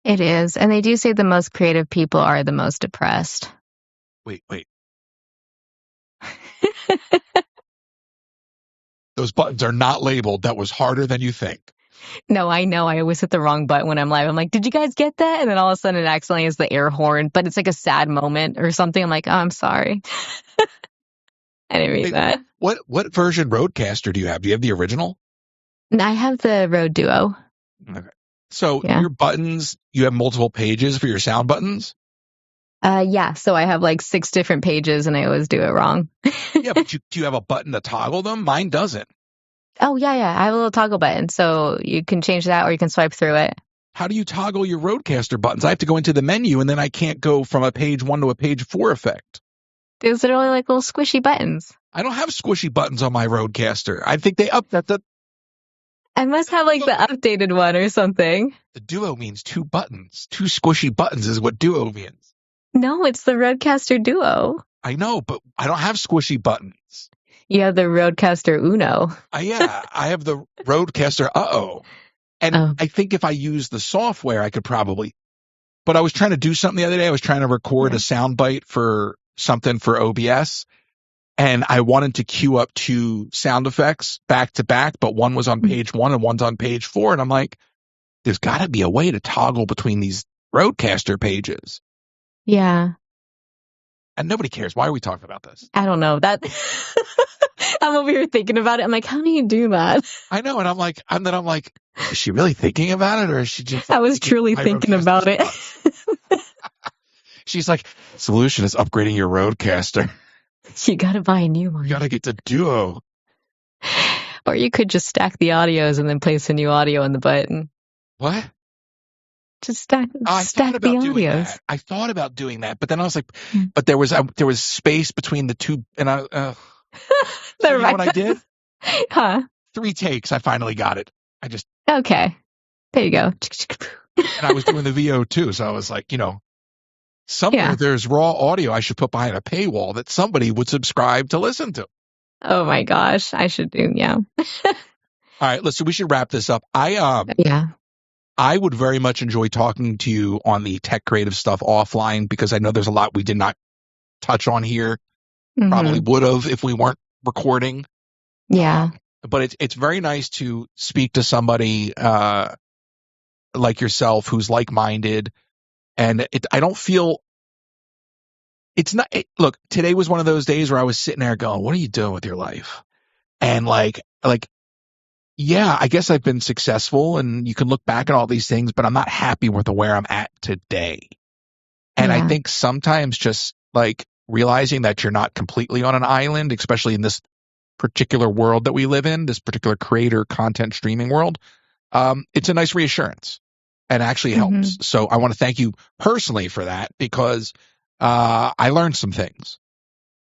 It is. And they do say the most creative people are the most depressed. Wait. Those buttons are not labeled. That was harder than you think. No, I know. I always hit the wrong button when I'm live. I'm like, did you guys get that? And then all of a sudden it accidentally is the air horn, but it's like a sad moment or something. I'm like, oh, I'm sorry. I didn't read that. What version Rodecaster do you have? Do you have the original? I have the Rode Duo. Okay. So your buttons, you have multiple pages for your sound buttons? Yeah. So I have like 6 different pages and I always do it wrong. Yeah, but do you have a button to toggle them? Mine doesn't. Oh, yeah. I have a little toggle button. So you can change that or you can swipe through it. How do you toggle your Rodecaster buttons? I have to go into the menu and then I can't go from a page 1 to a page 4 effect. These are only like little squishy buttons. I don't have squishy buttons on my Rodecaster. I think they updated. I must have like the updated one or something. The Duo means 2 buttons. 2 squishy buttons is what Duo means. No, it's the Rodecaster Duo. I know, but I don't have squishy buttons. You have the Rodecaster Uno. Yeah, I have the Rodecaster And I think if I use the software, I could probably. But I was trying to do something the other day. I was trying to record a soundbite for something for OBS. And I wanted to queue up 2 sound effects back to back, but one was on page 1 and one's on page 4. And I'm like, there's got to be a way to toggle between these Rodecaster pages. Yeah. And nobody cares. Why are we talking about this? I don't know. That I'm over here thinking about it. I'm like, how do you do that? I know. And I'm like, is she really thinking about it or is she just. I was truly thinking about it. She's like, solution is upgrading your Rodecaster. You got to buy a new one. You got to get the Duo. Or you could just stack the audios and then place a new audio in the button. What? Just stack I thought the about doing audios. that. I thought about doing that, but then I was like, Hmm. but there was space between the two, and so you know what I did? Huh? 3 takes. I finally got it. I just Okay. There you go. and I was doing the VO too, so I was like, somewhere Yeah. there's raw audio I should put behind a paywall that somebody would subscribe to listen to. Oh my gosh. I should do. Yeah. All right, listen, we should wrap this up. Yeah. I would very much enjoy talking to you on the tech creative stuff offline because I know there's a lot we did not touch on here. Mhm. Probably would have if we weren't recording. Yeah. But it's very nice to speak to somebody like yourself who's like-minded, and I don't feel it's not. Look, today was one of those days where I was sitting there going, "What are you doing with your life?" And like, yeah, I guess I've been successful, and you can look back at all these things, but I'm not happy with where I'm at today. And I Yeah. think sometimes just like realizing that you're not completely on an island, especially in this particular world that we live in, this particular creator content streaming world, it's a nice reassurance and actually helps. So I want to thank you personally for that because I learned some things.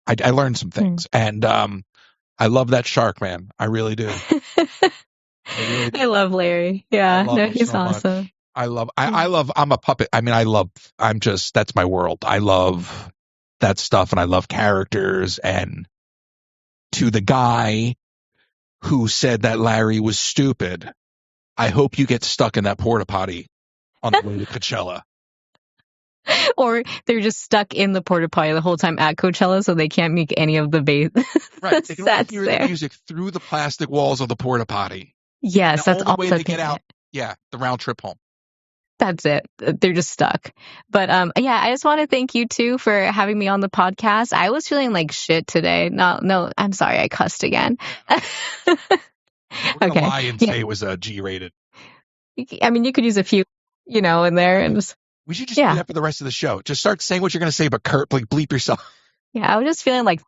I learned some things, and I love that shark, man. I really do. I love Larry. Yeah. I love No, him he's so much. awesome. I'm a puppet. I mean, that's my world. I love that stuff, and I love characters. And to the guy who said that Larry was stupid, I hope you get stuck in that porta potty on the way to Coachella. Or they're just stuck in the porta potty the whole time at Coachella, so they can't make any of the Right. They can only sets hear there. the music through the plastic walls of the porta potty. Yes, And that's the only way also to get out. Yeah, the round trip home. That's it. They're just stuck. But yeah, I just want to thank you too for having me on the podcast. I was feeling like shit today. No, I'm sorry, I cussed again. We're gonna Okay. lie and say it was G-rated. I mean, you could use a few, in there, and just We should just do that for the rest of the show. Just start saying what you're gonna say, but like bleep yourself. Yeah, I was just feeling like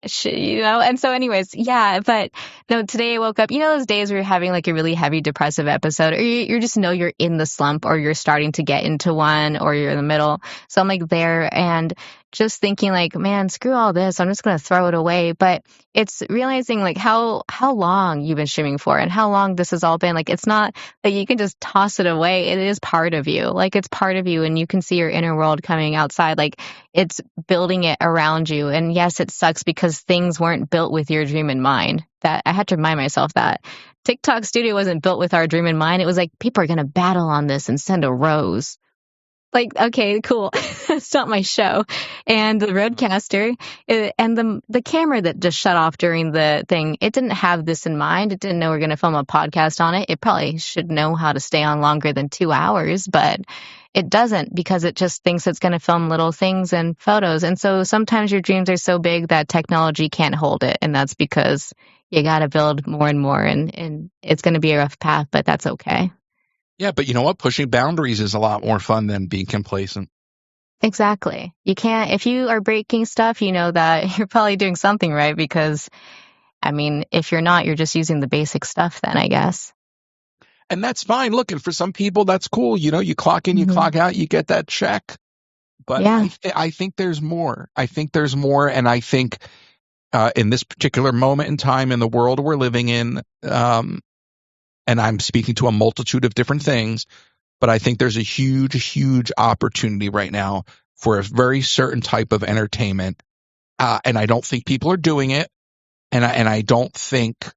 shit, and so anyways, yeah, but no, today I woke up, those days where you're having like a really heavy depressive episode, or you just know you're in the slump, or you're starting to get into one, or you're in the middle. So I'm like there and just thinking like, man, screw all this, I'm just gonna throw it away. But it's realizing like how long you've been streaming for and how long this has all been. Like, it's not that you can just toss it away. It is part of you. Like, it's part of you, and you can see your inner world coming outside. Like, it's building it around you. And yes, it sucks because things weren't built with your dream in mind. That I had to remind myself that TikTok Studio wasn't built with our dream in mind. It was like, people are going to battle on this and send a rose. Like, okay, cool. That's not my show. And the Rodecaster and the camera that just shut off during the thing, it didn't have this in mind. It didn't know we're going to film a podcast on it. It probably should know how to stay on longer than 2 hours, but it doesn't because it just thinks it's going to film little things and photos. And so sometimes your dreams are so big that technology can't hold it. And that's because you got to build more and more. And it's going to be a rough path, but that's okay. Yeah, but you know what? Pushing boundaries is a lot more fun than being complacent. Exactly. You can't, if you are breaking stuff, you know that you're probably doing something right because, I mean, if you're not, you're just using the basic stuff then, I guess. And that's fine. Look, and for some people, that's cool. You clock in, you clock out, you get that check. But yeah. I think there's more. I think there's more. And I think in this particular moment in time in the world we're living in, and I'm speaking to a multitude of different things, but I think there's a huge, huge opportunity right now for a very certain type of entertainment. And I don't think people are doing it. And I don't think,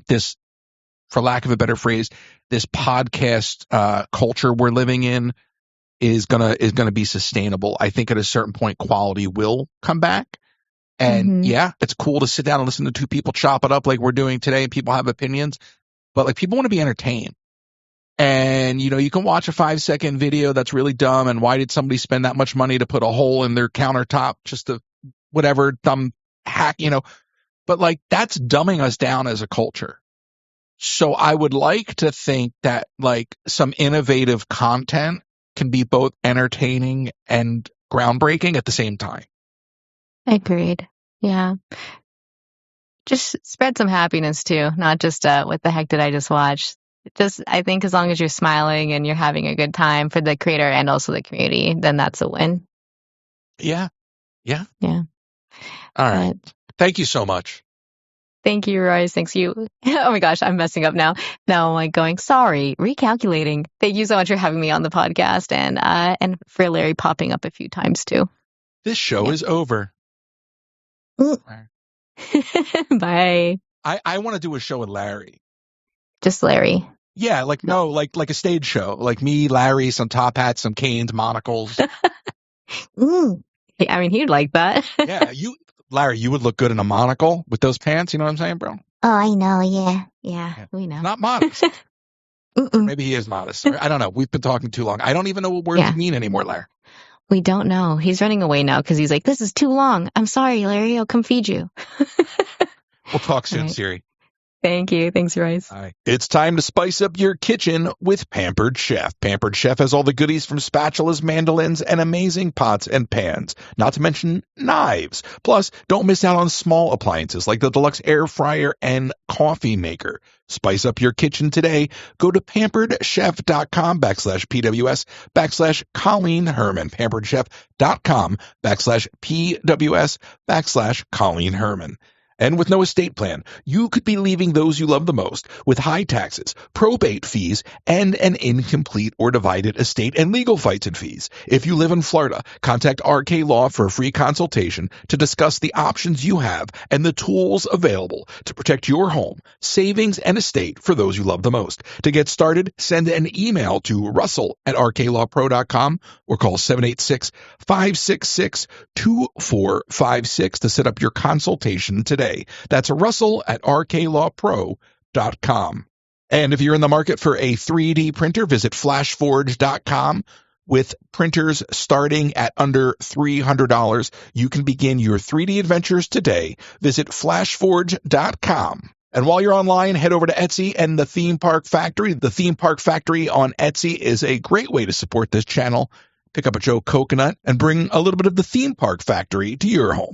this, for lack of a better phrase, this podcast culture we're living in is gonna be sustainable. I think at a certain point, quality will come back. And yeah, it's cool to sit down and listen to two people chop it up like we're doing today, and people have opinions. But like, people want to be entertained. And you can watch a 5-second video that's really dumb. And why did somebody spend that much money to put a hole in their countertop just to whatever dumb hack, But like, that's dumbing us down as a culture. So I would like to think that like some innovative content can be both entertaining and groundbreaking at the same time. Agreed. Yeah. Just spread some happiness too, not just what the heck did I just watch? just, I think as long as you're smiling and you're having a good time for the creator and also the community, then that's a win. Yeah. Yeah. Yeah. All right. But Thank you so much. thank you, Royce. Thanks you. Oh my gosh, I'm messing up now. Now I'm like going, sorry, recalculating. Thank you so much for having me on the podcast and for Larry popping up a few times too. This show is over. Bye. I want to do a show with Larry. Just Larry. Yeah, like a stage show. Like me, Larry, some top hats, some canes, monocles. I mean, he'd like that. Yeah, Larry, you would look good in a monocle with those pants. You know what I'm saying, bro? Oh, I know. Yeah, we know. Not modest. Maybe he is modest. I don't know. We've been talking too long. I don't even know what words mean anymore, Larry. We don't know. He's running away now because he's like, this is too long. I'm sorry, Larry. I'll come feed you. We'll talk soon, Right. Siri. Thank you. Thanks, Royce. All right. It's time to spice up your kitchen with Pampered Chef. Pampered Chef has all the goodies from spatulas, mandolins, and amazing pots and pans, not to mention knives. Plus, don't miss out on small appliances like the deluxe air fryer and coffee maker. Spice up your kitchen today. Go to pamperedchef.com/PWS/Colleen Herman. pamperedchef.com/PWS/Colleen Herman. And with no estate plan, you could be leaving those you love the most with high taxes, probate fees, and an incomplete or divided estate and legal fights and fees. If you live in Florida, contact RK Law for a free consultation to discuss the options you have and the tools available to protect your home, savings, and estate for those you love the most. To get started, send an email to russell@rklawpro.com or call 786-566-2456 to set up your consultation today. That's russell@rklawpro.com. And if you're in the market for a 3D printer, visit flashforge.com. With printers starting at under $300, you can begin your 3D adventures today. Visit flashforge.com. And while you're online, head over to Etsy and the Theme Park Factory. The Theme Park Factory on Etsy is a great way to support this channel. Pick up a Joe Coconut and bring a little bit of the Theme Park Factory to your home.